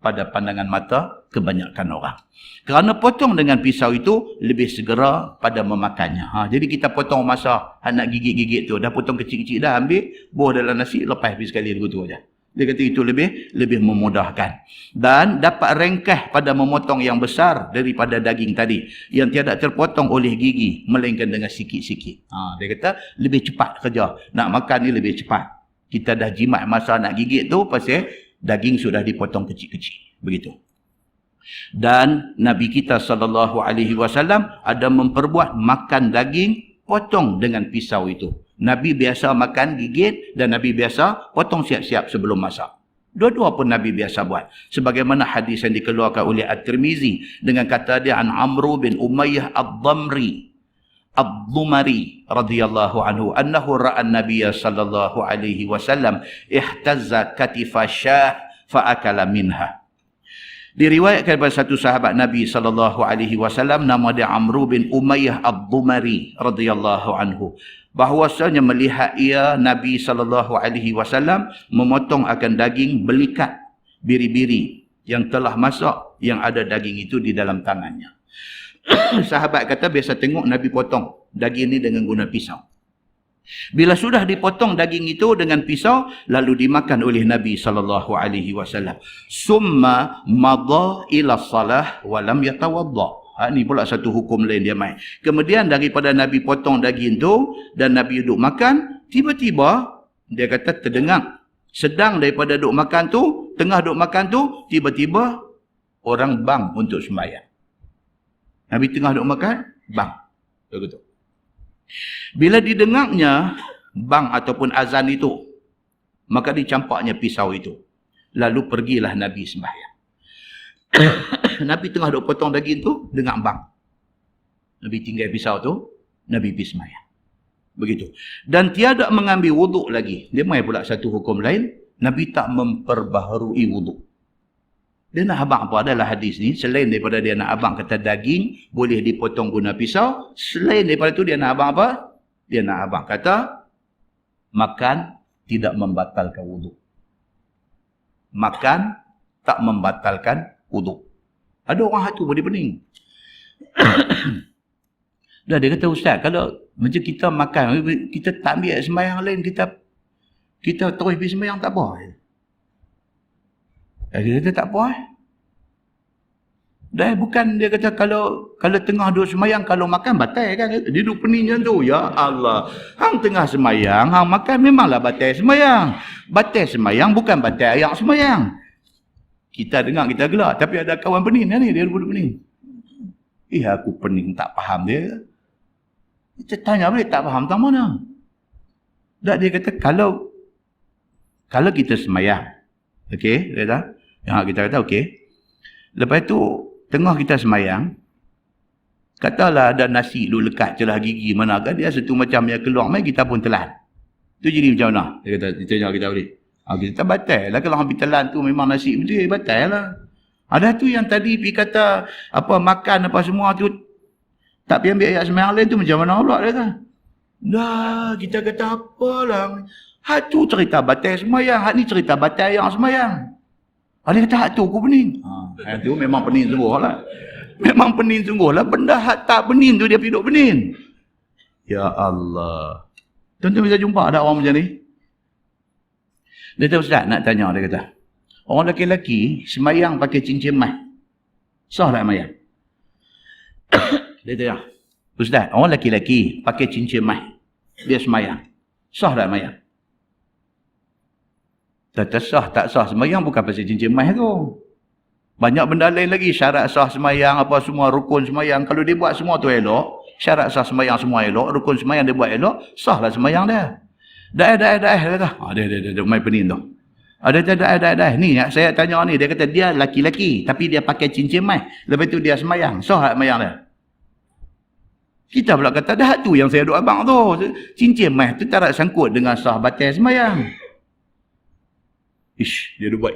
[SPEAKER 1] pada pandangan mata kebanyakan orang. Kerana potong dengan pisau itu lebih segera pada memakannya. Jadi kita potong masa nak gigit-gigit tu, dah potong kecil-kecil dah, ambil, buah dalam nasi, lepas habis sekali begitu aja. Dia kata itu lebih memudahkan. Dan dapat rengkah pada memotong yang besar daripada daging tadi, yang tiada terpotong oleh gigi, melainkan dengan sikit-sikit. Dia kata lebih cepat kerja. Nak makan ni lebih cepat. Kita dah jimat masa nak gigit tu, pasal daging sudah dipotong kecil-kecil. Begitu. Dan Nabi kita SAW ada memperbuat makan daging potong dengan pisau itu. Nabi biasa makan gigit dan Nabi biasa potong siap-siap sebelum masak. Dua-dua pun Nabi biasa buat. Sebagaimana hadis yang dikeluarkan oleh At-Tirmizi dengan kata dia an Amru bin Umayyah Ad-Dhumari radhiyallahu anhu annahu ra'a an-nabiy sallallahu alaihi wasallam ihtazza katifa syah fa akala minha. Diriwayatkan daripada satu sahabat Nabi sallallahu alaihi wasallam, nama dia Amru bin Umayyah Ad-Dhumari radhiyallahu anhu, bahwasanya melihat ia Nabi sallallahu alaihi wasallam memotong akan daging belikat biri-biri yang telah masak, yang ada daging itu di dalam tangannya. Sahabat kata biasa tengok Nabi potong daging ini dengan guna pisau. Bila sudah dipotong daging itu dengan pisau, lalu dimakan oleh Nabi SAW. Summa madha ila salah walam yatawadda. Ini pula satu hukum lain dia main. Kemudian daripada Nabi potong daging itu dan Nabi duduk makan, tiba-tiba dia kata terdengar. Sedang daripada duduk makan tu, tengah duduk makan tu, tiba-tiba orang bang untuk sembahyang. Nabi tengah duduk makan, bang. Begitu. Bila didengarnya bang ataupun azan itu, maka dicampaknya pisau itu. Lalu pergilah Nabi sembahyang. Nabi tengah duduk potong daging tu, dengar bang. Nabi tinggal pisau tu, Nabi pergi sembahyang. Begitu. Dan tiada mengambil wuduk lagi. Dia main pula satu hukum lain, Nabi tak memperbaharui wuduk. Dia nak abang apa adalah hadis ni, selain daripada dia nak abang kata daging boleh dipotong guna pisau, selain daripada tu dia nak abang apa? Dia nak abang kata makan tidak membatalkan wuduk. Makan tak membatalkan wuduk. Ada orang hatu boleh pening. Dah dia kata, ustaz, kalau macam kita makan, kita tak ambil sembahyang lain, kita terus pergi sembahyang tak apa. Dia kata tak apa. Dah bukan dia kata kalau tengah duduk sembahyang, kalau makan batal kan. Dia duduk pening macam tu. Ya Allah. Hang tengah sembahyang, hang makan memanglah batal sembahyang. Batal sembahyang bukan batal yang sembahyang. Kita dengar kita gelak. Tapi ada kawan pening ni, dia duduk pening. Aku pening tak faham dia. Kita tanya balik tak faham tak mana. Dah dia kata kalau kita sembahyang. Okey, dia kata. Yang kita kata okey. Lepas tu tengah kita sembahyang, katalah ada nasi dulu lekat celah gigi mana kan dia satu macam yang keluar mai kita pun telan. Tu jadi macam mana? Dia kata kita boleh. Kita tak batal lah kalau hang telan tu memang nasi betul batal lah. Ada tu yang tadi pi kata apa makan apa semua tu tak pi ambil ayat sembahyang lain tu macam mana pula dia kata. Dah kita kata apalah. Hak tu cerita batal sembahyang, hak ni cerita batal yang sembahyang. Dia kata hak tu aku pening. Hak tu memang pening sungguh lah. Memang pening sungguh lah. Benda hak tak pening tu dia pergi duduk pening. Ya Allah. Tuan-tuan bisa jumpa ada orang macam ni? Dia kata, ustaz nak tanya, dia kata. Orang lelaki-lelaki sembahyang pakai cincin emas. Sah tak sembahyang? Dia tanya, ustaz, orang lelaki-lelaki pakai cincin emas. Dia sembahyang. Sah tak sembahyang? Kata sah tak sah sembahyang bukan pasal cincin emas tu. Banyak benda lain lagi, syarat sah sembahyang apa semua, rukun sembahyang. Kalau dia buat semua tu elok, Syarat sah sembahyang semua elok, rukun sembahyang dia buat elok, sahlah sembahyang dia. Dah kata. Dia main pening tu. Dah. Ni saya tanya ni, dia kata dia laki-laki tapi dia pakai cincin mai. Lepas tu dia sembahyang. Sah sembahyang dia. Kita pula kata dah tu yang saya duk abang tu. Cincin mai tu tak ada sangkut dengan sah batal sembahyang. Dia duk buat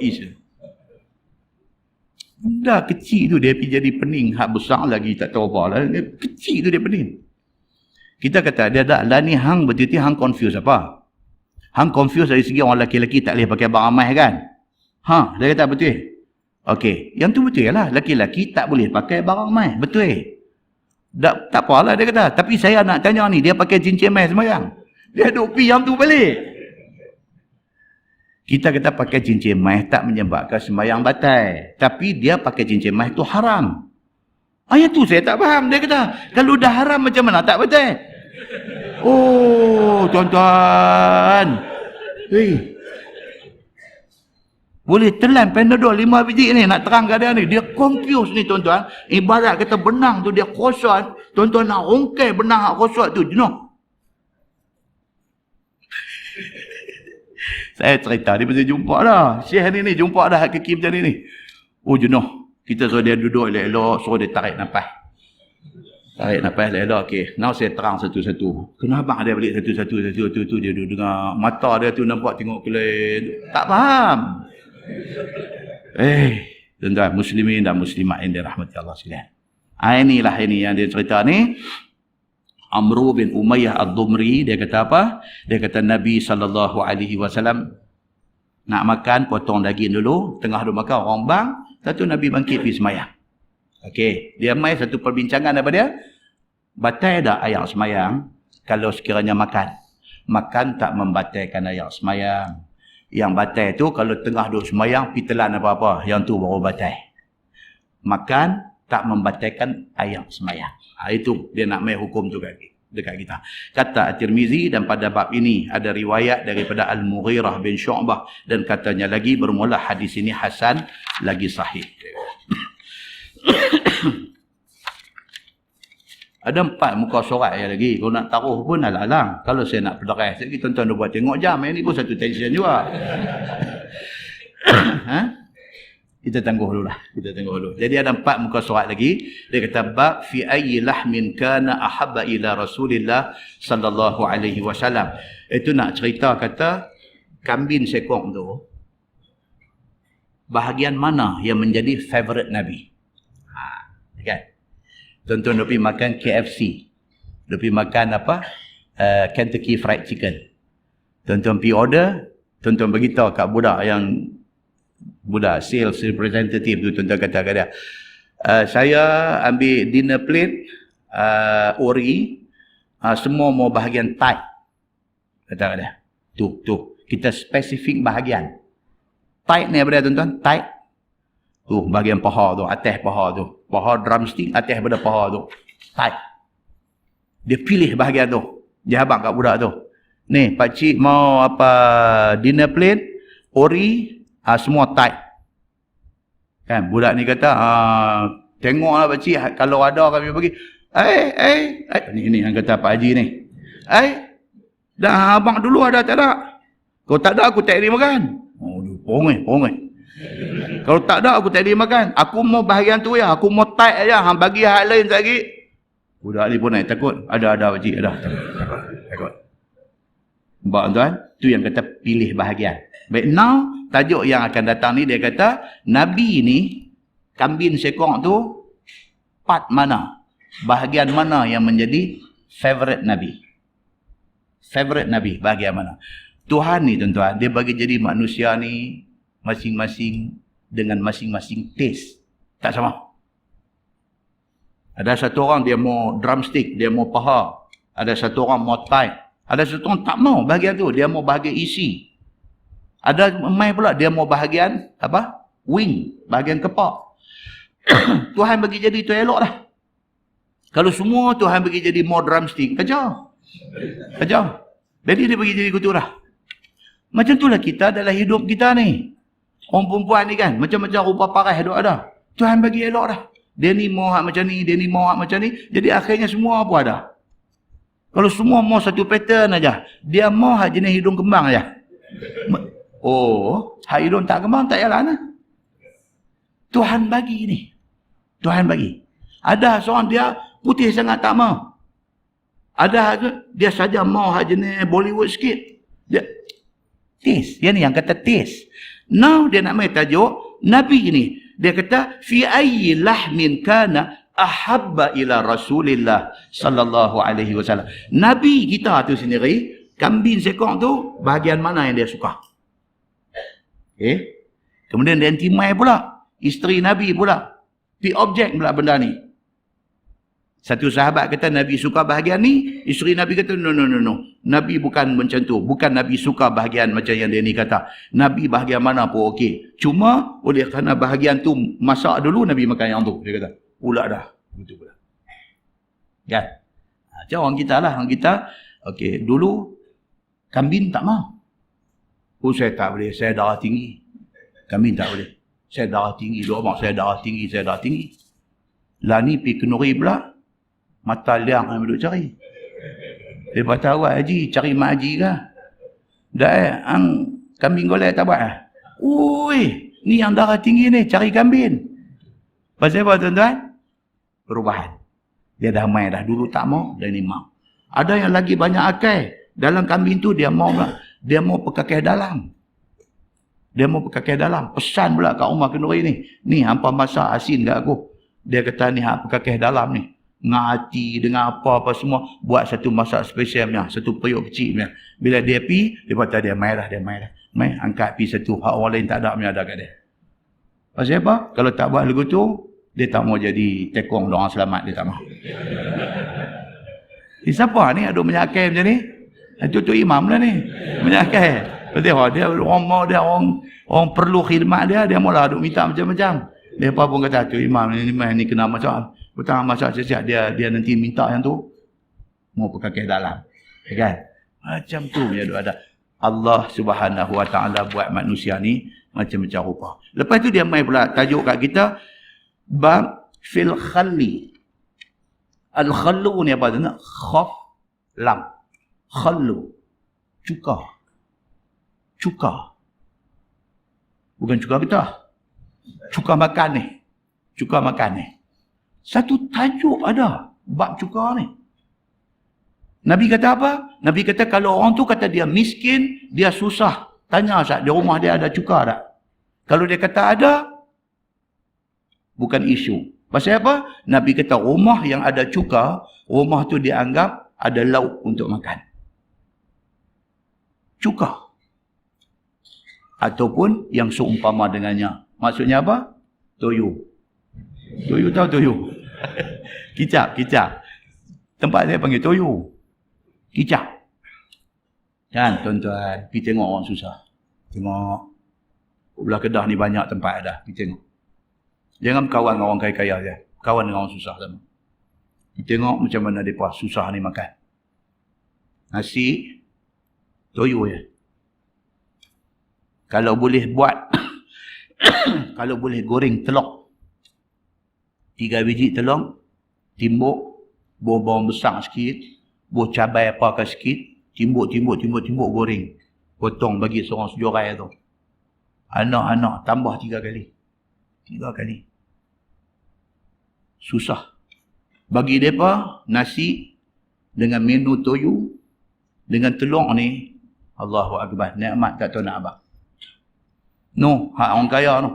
[SPEAKER 1] dah kecil tu dia pergi jadi pening, hak besar lagi tak tahu apa lah. Kecil tu dia pening. Kita kata dia dah lah ni hang betul-betul hang confuse apa? Hang confuse dari segi orang lelaki-lelaki tak boleh pakai barang mahal kan? Dia kata betul. Okey, yang tu betul lah, lelaki-lelaki tak boleh pakai barang mahal, betul. Tak apalah dia kata, tapi saya nak tanya ni, dia pakai cincin mahal sembahyang. Dia duk pi yang tu balik. Kita kata pakai cincin mai tak menyebabkan sembahyang batal. Tapi dia pakai cincin mai tu haram. Ayat tu saya tak faham. Dia kata, kalau dah haram macam mana tak batal? Oh, tuan-tuan. Boleh telan Panadol 5 biji ni nak terang keadaan ni. Dia confuse ni tuan-tuan. Ibarat kata benang tu dia kosong. Tuan-tuan nak ongkai benang hak kosong tu. Jenuh. Saya cerita, dia mesti jumpa dah. Syekh ni jumpa dah kaki macam ni. Oh jenuh. Kita suruh dia duduk elok-elok, suruh dia tarik nafas. Tarik nafas elok-elok. Okay. Now saya terang satu-satu. Kenapa dia balik satu-satu dia duduk dengar. Mata dia tu nampak tengok kelin. Tak faham. Tuan-tuan, muslimin dan muslimat yang dirahmati Allah sekalian. Inilah ini yang dia cerita ni. Amru bin Umayyah Ad-Dumri, dia kata apa? Dia kata Nabi SAW nak makan, potong daging dulu, tengah dia makan orang bang, satu Nabi bangkit pergi semayang. Okey, dia mai satu perbincangan apa dia? Batal dah ayat semayang kalau sekiranya makan. Makan tak membatalkan ayat semayang. Yang batal tu kalau tengah duduk semayang, pergi telan apa-apa, yang tu baru batal. Makan tak membatalkan ayat semayang. Itu dia nak main hukum tu dekat kita. Kata At-Tirmizi, dan pada bab ini ada riwayat daripada Al-Mughirah bin Syu'bah, dan katanya lagi bermula hadis ini hasan lagi sahih. Ada 4 muka surat yang lagi. Kalau nak taruh pun alang-alang. Kalau saya nak pedarai, saya tuan-tuan dah buat tengok jam. Yang ni pun satu tension juga. Kita tangguh dulu lah. Jadi ada 4 muka surat lagi. Dia kata bab fi ayyi lahmin kana ahabba ila Rasulillah sallallahu alaihi wasallam. Itu nak cerita kata kambing sekong tu bahagian mana yang menjadi favorite Nabi. Kan? Tuan-tuan dia pergi makan KFC. Dia pergi makan apa? Kentucky Fried Chicken. Tuan-tuan pergi order, tuan-tuan beritahu kat budak sales representative tu, tuan-tuan kata kat dia, saya ambil dinner plate ori, semua mau bahagian Thai. Kata kat dia. Tu kita spesifik bahagian. Thai ni apa dia tuan-tuan? Thai. Tu bahagian paha tu, atas paha tu. Paha drumstick atas pada paha tu. Thai. Dia pilih bahagian tu. Dia habaq kat budak tu. Ni pakcik mau apa dinner plate ori, semua tight. Kan budak ni kata, tengoklah pakcik, kalau ada kami bagi. Ni yang kata Pak Haji ni. Dah abang dulu ada tak ada? Kalau tak ada aku tak boleh makan. Oh, pongai. Kalau tak ada aku tak boleh makan. Aku mau bahagian tu ya, aku mau tight aja, hang bagi hal lain lagi. Budak ni pun naik takut. Ada pakcik, ada. Takut. Nampak tuan? Tu yang kata pilih bahagian. Baik, now tajuk yang akan datang ni dia kata Nabi ni kambing sekong tu part mana? Bahagian mana yang menjadi favorite Nabi? Favorite Nabi bahagian mana? Tuhan ni tuan-tuan, dia bagi jadi manusia ni masing-masing dengan masing-masing taste. Tak sama. Ada satu orang dia mau drumstick, dia mau paha. Ada satu orang mau tight. Ada satu orang tak mau bahagian tu, dia mau bahagian isi. Ada mai pula dia mau bahagian apa? Wing, bahagian kepak. Tuhan bagi jadi tu elok dah. Kalau semua Tuhan bagi jadi more drumstick, kacau. Jadi dia bagi jadi gitu dah. Macam itulah kita dalam hidup kita ni. Orang perempuan ni kan, macam-macam rupa parah hidup ada. Tuhan bagi elok dah. Dia ni mau hak macam ni, dia ni mau hak macam ni. Jadi akhirnya semua apa ada. Kalau semua mau satu pattern aja, dia mau hak jenis hidung kembang aja. Oh, hak hidung tak kembang tak payah lah. Tuhan bagi ni. Tuhan bagi. Ada seorang dia putih sangat tak mau. Ada dia saja mau hak jenis Bollywood sikit. Dia taste. Yang ni yang kata taste. Now dia nak main tajuk Nabi ni. Dia kata fi ayyi lahmin kana ahabba ila Rasulillah sallallahu alaihi wasallam. Nabi kita tu sendiri, kambing sekor tu bahagian mana yang dia suka? Kemudian dia intimai pula, isteri Nabi pula. Pi objek pula benda ni. Satu sahabat kata Nabi suka bahagian ni, isteri Nabi kata no. Nabi bukan macam tu. Bukan Nabi suka bahagian macam yang dia ni kata. Nabi bahagian mana pun okey. Cuma oleh kerana bahagian tu masak dulu, Nabi makan yang tu. Dia kata, pula dah. Betul pula. Kan? Macam orang kita lah. Orang kita, okey, dulu kambing tak mau. Oh, saya tak boleh. Saya darah tinggi. Kambing tak boleh. Saya darah tinggi. Dua orang, saya darah tinggi. Lah ni pergi kenuri pula. Mata liang yang duduk cari. Dia tahu haji, cari mak haji kah? Dah kambing golek tak buat lah. Ui, ni yang darah tinggi ni, cari kambing. Pasal apa tuan-tuan? Perubahan. Dia dah main dah. Dulu tak mau, dan ni mau. Ada yang lagi banyak akal. Dalam kambing tu dia mau pula. Dia mau pekakeh dalam. Pesan pula kat rumah kenuri ni. Ni hampa masak asin kat aku. Dia kata ni hak pekakeh dalam ni. Ngati dengan apa-apa semua. Buat satu masak spesialnya. Satu periuk kecil punya. Bila dia pi, dia kata dia main dah. Main, angkat pi satu. Hak orang lain tak ada punya ada kat dia. Pasal apa? Kalau tak buat lagu tu, dia tak mau jadi tekong orang selamat. Dia tak mau. Siapa ni ada menyakai macam ni? Itu tu imam lah ni. Menyakai. Dia orang mau dia, orang perlu khidmat dia. Dia mula duk minta macam-macam. Dia apa pun kata, tu imam ni kena masak. Petang masak siap-siap dia nanti minta yang tu. Mau pakai dalam. Kan? Macam tu punya ada. Allah Subhanahu Wa Taala buat manusia ni macam-macam rupa. Lepas tu dia main pula tajuk kat kita bab fil khalli. Al khallu ni apa tu? Khaf lam. Khallu. Cuka. Bukan cuka kita. Cuka makan ni. Satu tajuk ada bab cuka ni. Nabi kata apa? Nabi kata kalau orang tu kata dia miskin, dia susah. Tanya Ustaz, di rumah dia ada cuka tak? Kalau dia kata ada, bukan isu. Pasal apa? Nabi kata rumah yang ada cuka, rumah tu dianggap ada lauk untuk makan. Cuka. Ataupun yang seumpama dengannya. Maksudnya apa? Toyu. Toyu tahu toyu? Kicap. Tempat saya panggil toyu. Kicap. Kan tuan-tuan, pergi tengok orang susah. Tengok. Belah Kedah ni banyak tempat dah. Pergi tengok. Jangan kawan dengan orang kaya-kaya je. Kawan dengan orang susah sama. Pergi tengok macam mana mereka susah ni makan. Nasi, toyu je. Kalau boleh buat, kalau boleh goreng telur. 3 biji telur, timbuk, buah bawang besar sikit, buah cabai apa sikit, timbuk, goreng. Potong bagi seorang sejorai tu. Anak-anak tambah 3 kali. 3 kali. Susah. Bagi mereka, nasi dengan menu toyu, dengan telur ni, Allahu Akbar, nikmat tak tahu nak apa. No, hak orang kaya tu.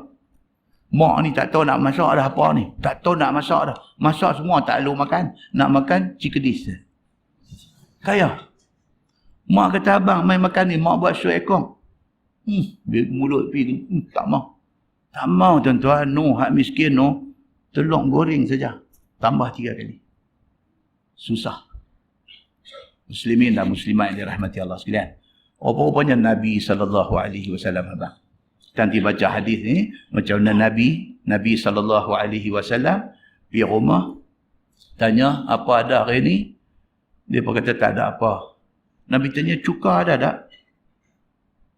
[SPEAKER 1] Mak ni tak tahu nak masak dah apa ni. Tak tahu nak masak dah. Masak semua tak perlu makan. Nak makan cikedis. Kaya. Mak kata abang main makan ni. Mak buat sup ekor. Mulut pergi. Tak mau. Tak mau tuan-tuan. No, hak miskin no. Telur goreng saja. Tambah 3 kali. Susah. Muslimin dan muslimat yang dirahmati Allah sekalian. Apa-apanya Nabi SAW abang. Nanti baca hadis ni macam mana Nabi SAW pergi rumah tanya apa ada hari ni, dia pun kata tak ada apa. Nabi tanya cuka ada tak?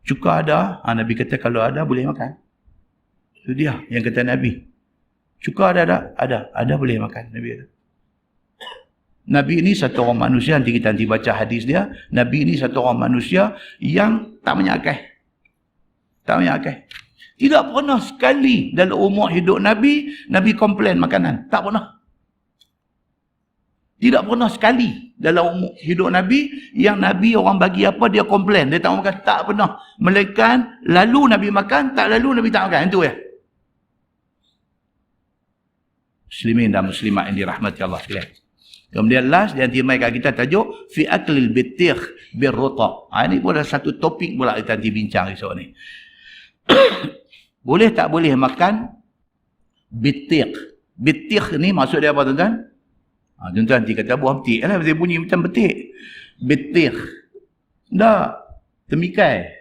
[SPEAKER 1] Cuka ada. Nabi kata kalau ada boleh makan. Itu dia yang kata Nabi. Cuka ada? Ada boleh makan. Nabi ada. Nabi ini satu orang manusia, nanti kita baca hadis dia. Nabi ini satu orang manusia yang tak menyakai. Tak menyakai. Tidak pernah sekali dalam umur hidup Nabi, Nabi komplain makanan. Tak pernah. Tidak pernah sekali dalam umur hidup Nabi, yang Nabi orang bagi apa, dia komplain. Dia tak makan. Tak pernah. Melainkan, lalu Nabi makan, tak lalu Nabi tak makan. Itu ya. Muslimin dan muslimat yang dirahmati Allah sekalian. Kemudian last, dia nanti mai kat kita tajuk, fi aklil bitikh birrutab. Ini pun ada satu topik pula kita nanti bincang esok ni. Boleh tak boleh makan bitikh? Bitikh ni maksud dia apa tuan-tuan? Tuan-tuan nanti kata buah betik lah, dia bunyi macam betik. Bitikh. Tak. Temikai.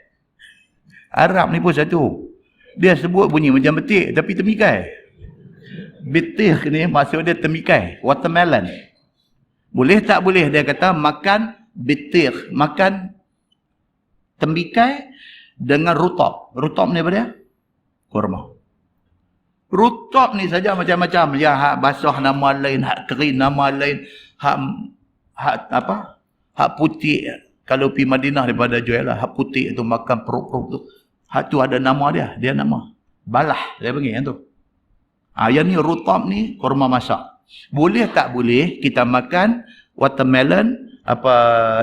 [SPEAKER 1] Arab ni pun satu. Dia sebut bunyi macam betik, tapi temikai. Bitikh ni maksud dia temikai. Watermelon. Boleh tak boleh dia kata makan bitikh. Makan temikai dengan rutab. Rutab ni apa dia? Kurma. Rutab ni saja macam-macam. Ya, hak basah nama lain, hak kering nama lain, hak apa? Hak putih. Kalau pergi Madinah daripada jual lah, hak putih tu makan perut-perut tu. Hak tu ada nama dia. Dia nama balah. Dia panggil yang tu. Yang ni rutab ni kurma masak. Boleh tak boleh kita makan watermelon,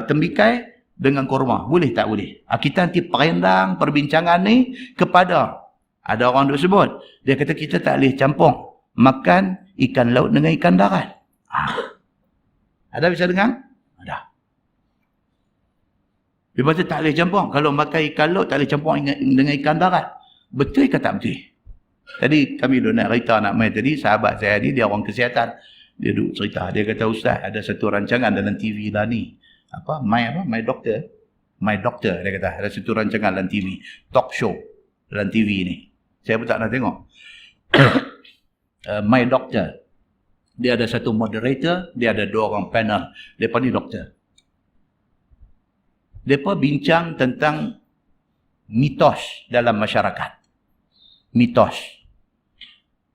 [SPEAKER 1] tembikai dengan kurma? Boleh tak boleh? Kita nanti perendang perbincangan ni kepada, ada orang duk sebut, dia kata kita tak boleh campur makan ikan laut dengan ikan darat. Ada bisa dengar? Ada. Dia kata tak boleh campur. Kalau makan ikan laut tak boleh campur dengan ikan darat. Betul ke tak betul? Tadi kami duk nak cerita nak main tadi, sahabat saya ni dia orang kesihatan. Dia duk cerita, dia kata ustaz ada satu rancangan dalam TV lah ni. My Doctor. My Doctor dia kata ada satu rancangan dalam TV, talk show dalam TV ni. Saya pun tak nak tengok. My Doctor. Dia ada satu moderator, dia ada 2 orang panel. Mereka ni doktor. Mereka bincang tentang mitos dalam masyarakat. Mitos.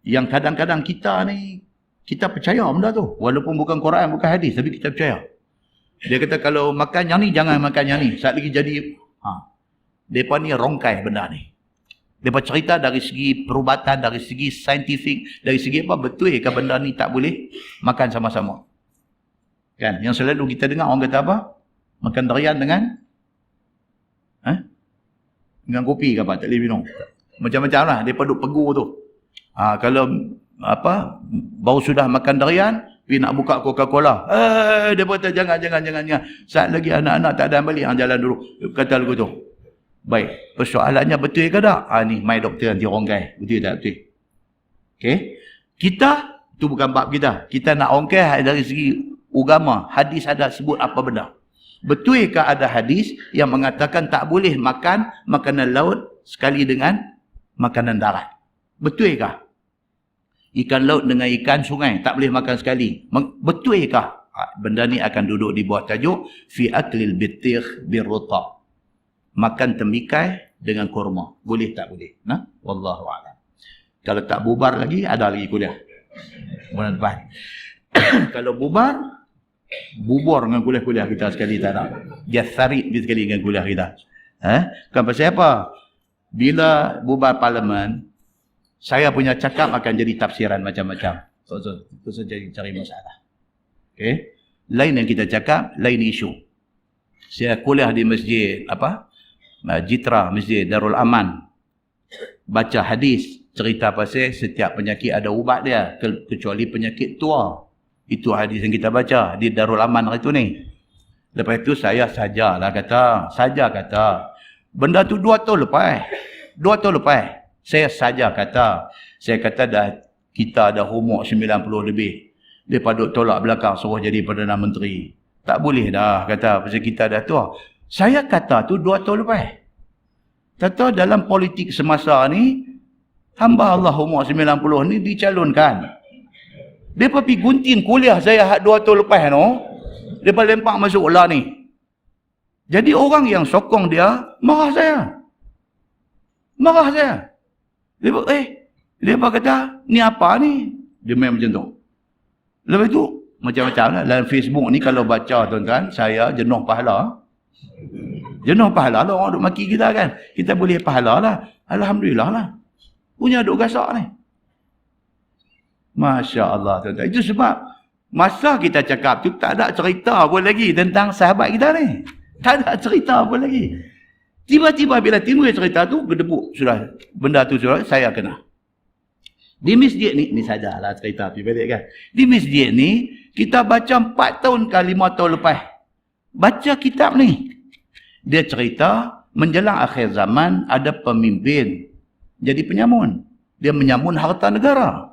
[SPEAKER 1] Yang kadang-kadang kita ni, kita percaya benda tu. Walaupun bukan Quran, bukan hadis, tapi kita percaya. Dia kata kalau makan yang ni, jangan makan yang ni. Saat lagi jadi, mereka ni rongkai benda ni. Mereka cerita dari segi perubatan, dari segi saintifik, dari segi apa, betul ke benda ni tak boleh makan sama-sama. Kan? Yang selalu kita dengar orang kata apa? Makan durian dengan dengan kopi ke apa? Tak boleh minum. Macam-macam lah. Mereka duk pegur tu. Kalau baru sudah makan durian, pergi nak buka Coca-Cola. Dia kata jangan. Saat lagi anak-anak tak ada balik, jalan dulu. Kata lagu tu. Baik, persoalannya betul ke tak? Ni My Doctor nanti rongkai. Betul tak betul? Okey. Kita, tu bukan bab kita. Kita nak rongkai dari segi agama. Hadis ada sebut apa benda. Betul ke ada hadis yang mengatakan tak boleh makan makanan laut sekali dengan makanan darat? Betul ke? Ikan laut dengan ikan sungai tak boleh makan sekali. Betul ke? Benda ni akan duduk di bawah tajuk fi aklil bitikh birrutab. Makan temikai dengan kurma. Boleh tak boleh? Wallahu a'lam. Kalau tak bubar lagi, ada lagi kuliah. Bulan depan. Kalau bubar, bubur dengan kuliah-kuliah kita sekali tak nak. Jasarit sekali dengan kuliah kita. Bukan pasal apa? Bila bubar parlimen, saya punya cakap akan jadi tafsiran macam-macam. Itu saja cari masalah. Okay? Lain yang kita cakap, lain isu. Saya kuliah di masjid, Jitra, Masjid Darul Aman. Baca hadis, cerita pasal setiap penyakit ada ubat dia, kecuali penyakit tua. Itu hadis yang kita baca di Darul Aman hari tu ni. Lepas itu saya sajalah kata, benda tu 2 tahun lepas. 2 tahun lepas. Saya kata dah kita dah umur 90 lebih. Dia duk tolak belakang suruh jadi Perdana Menteri. Tak boleh dah kata pasal kita dah tua. Saya kata tu 2 tahun lepas. Kata dalam politik semasa ni, hamba Allah umur 90 ni dicalonkan. Dia pergi gunting kuliah saya 2 tahun lepas tu. Dia lempak masuk lah ni. Jadi orang yang sokong dia, marah saya. Dia Dia kata, ni apa ni? Dia main macam tu. Lepas tu, macam-macam lah. Dalam Facebook ni kalau baca tuan-tuan, saya jenuh pahala. Jenuh pahala lah orang duk maki kita kan. Kita boleh pahala lah. Alhamdulillah lah. Punya duk gasak ni. Masya Allah tuan-tuan. Itu sebab masa kita cakap tu tak ada cerita pun lagi tentang sahabat kita ni. Tak ada cerita pun lagi. Tiba-tiba bila timbul cerita tu, gedebuk sudah. Benda tu sudah saya kena. Di masjid ni sajalah cerita pergi balik kan. Di masjid ni, kita baca 4 tahun ke 5 tahun lepas. Baca kitab ni. Dia cerita, menjelang akhir zaman, ada pemimpin. Jadi penyamun. Dia menyamun harta negara.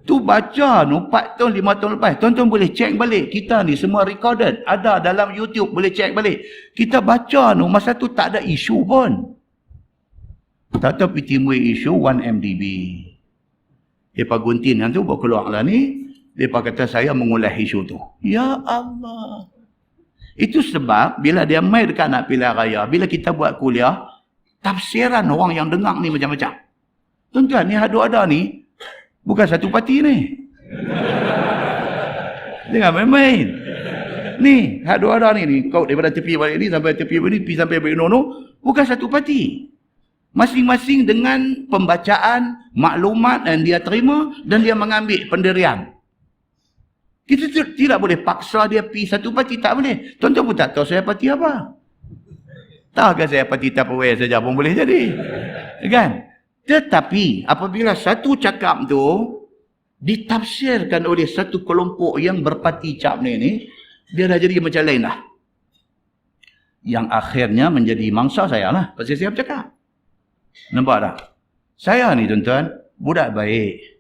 [SPEAKER 1] Tu baca nu 4 tahun, 5 tahun lepas. Tuan-tuan boleh cek balik. Kita ni semua recorded. Ada dalam YouTube, boleh cek balik. Kita baca nu, masa tu tak ada isu pun. Tak tahu timbul isu 1MDB. Mereka gunting yang tu buat keluar lah ni. Mereka kata saya mengulas isu tu. Ya Allah. Itu sebab bila dia mai dekat nak pilihan raya, bila kita buat kuliah, tafsiran orang yang dengar ni macam-macam. Tuan-tuan, ni ada ni, bukan satu parti ni. Jangan main-main. Ni, ada ni. Kau daripada tepi balik ni sampai tepi balik ni, pergi sampai balik nono, bukan satu parti. Masing-masing dengan pembacaan, maklumat yang dia terima dan dia mengambil pendirian. Kita tidak boleh paksa dia pergi satu parti, tak boleh. Tuan-tuan pun tak tahu saya parti apa. Tahu kan saya parti Tupperware saja pun boleh jadi. Kan? Tetapi apabila satu cakap tu ditafsirkan oleh satu kelompok yang berparti cap ni, dia dah jadi macam lain lah. Yang akhirnya menjadi mangsa saya lah. Pasal saya bercakap. Nampak tak? Saya ni tuan-tuan, budak baik.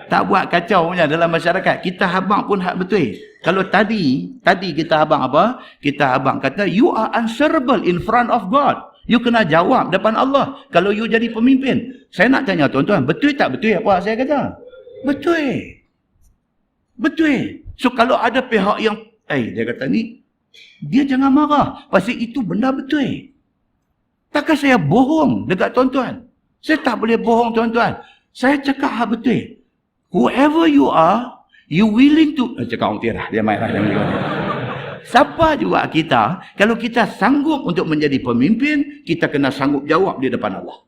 [SPEAKER 1] Tak buat kacau punya dalam masyarakat. Kita habang pun hak betul. Kalau tadi kita habang apa? Kita habang kata, you are answerable in front of God. You kena jawab depan Allah. Kalau you jadi pemimpin. Saya nak tanya tuan-tuan, betul tak betul apa saya kata? Betul. Betul. So kalau ada pihak yang, dia kata ni, dia jangan marah. Pasal itu benda betul. Takkan saya bohong dekat tuan-tuan? Saya tak boleh bohong tuan-tuan. Saya cakap hak betul. Whoever you are, you willing to... Cakap orang tirah. Dia main lah. Siapa juga kita, kalau kita sanggup untuk menjadi pemimpin, kita kena sanggup jawab di depan Allah.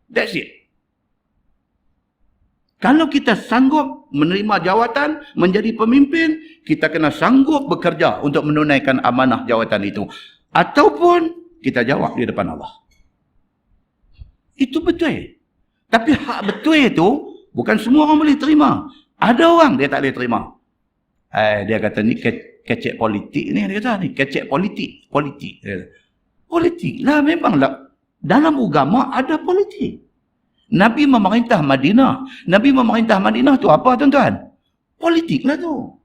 [SPEAKER 1] That's it. Kalau kita sanggup menerima jawatan, menjadi pemimpin, kita kena sanggup bekerja untuk menunaikan amanah jawatan itu. Ataupun kita jawab di depan Allah. Itu betul. Tapi hak betul itu, bukan semua orang boleh terima. Ada orang dia tak boleh terima. Dia kata ni kecek politik ni. Dia kata ni kecek politik. Politik. Politik lah memanglah. Dalam agama ada politik. Nabi memerintah Madinah. Nabi memerintah Madinah tu apa tuan-tuan? Politik lah tu.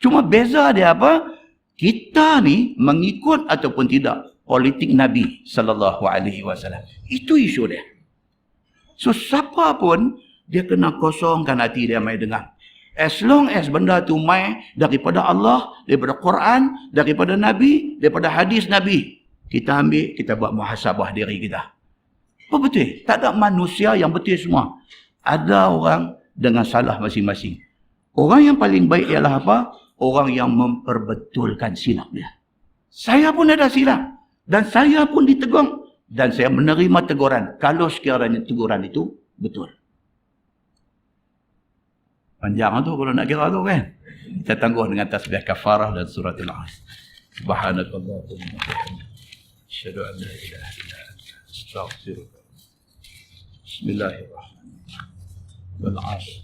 [SPEAKER 1] Cuma beza dia apa? Kita ni mengikut ataupun tidak politik Nabi SAW. Itu isu dia. So siapa pun dia kena kosongkan hati dia mai dengar. As long as benda tu mai daripada Allah, daripada Quran, daripada Nabi, daripada hadis Nabi, kita ambil, kita buat muhasabah diri kita. Apa betul? Tak ada manusia yang betul semua. Ada orang dengan salah masing-masing. Orang yang paling baik ialah apa? Orang yang memperbetulkan silap dia. Saya pun ada silap. Dan saya pun ditegur. Dan saya menerima teguran. Kalau sekiranya teguran itu betul. Panjang tu kalau nak kira tu kan. Kita tangguh dengan tasbih kafarah dan surat Al-As. Subhanakallahumma wa bihamdika. Asyhadu an la ilaha illa anta. Astaghfiruka. Bismillahirrahmanirrahim. Wal 'ashr.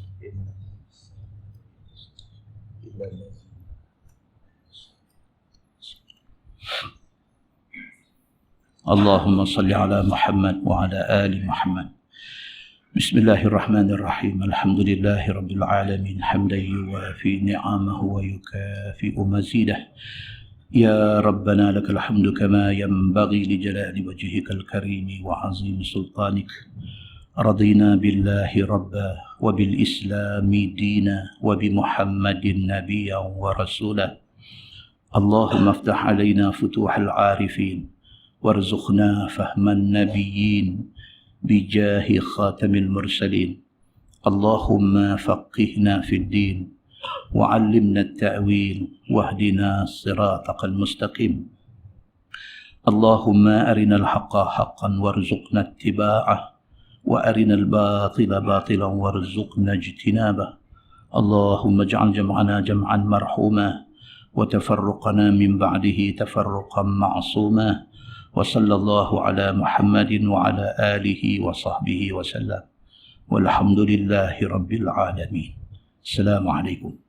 [SPEAKER 1] Allahumma salli ala Muhammad wa ala ali Muhammad. Bismillahirrahmanirrahim. Alhamdulillahi rabbil alamin. Hamdan yuwafi ni'amahu wa yukafi'u mazidah. Ya Rabbana lakal hamdu kama yanbaghi li jalali wajhikal karimi wa azim sultanik. Radina billahi rabba wa bil islami dina wa bi Muhammadin nabiyyan wa rasulah. Allahumma aftah alaina futuhal arifin warzuqna fahman nabiyyin بجاه خاتم المرسلين. اللهم فقهنا في الدين وعلمنا التأويل واهدنا صراطك المستقيم. اللهم أرنا الحق حقا وارزقنا اتباعه وأرنا الباطل باطلا وارزقنا اجتنابه. اللهم اجعل جمعنا جمعا مرحوما وتفرقنا من بعده تفرقا معصوما. وصلى الله على محمد وعلى آله وصحبه وسلم والحمد لله رب العالمين. السلام عليكم.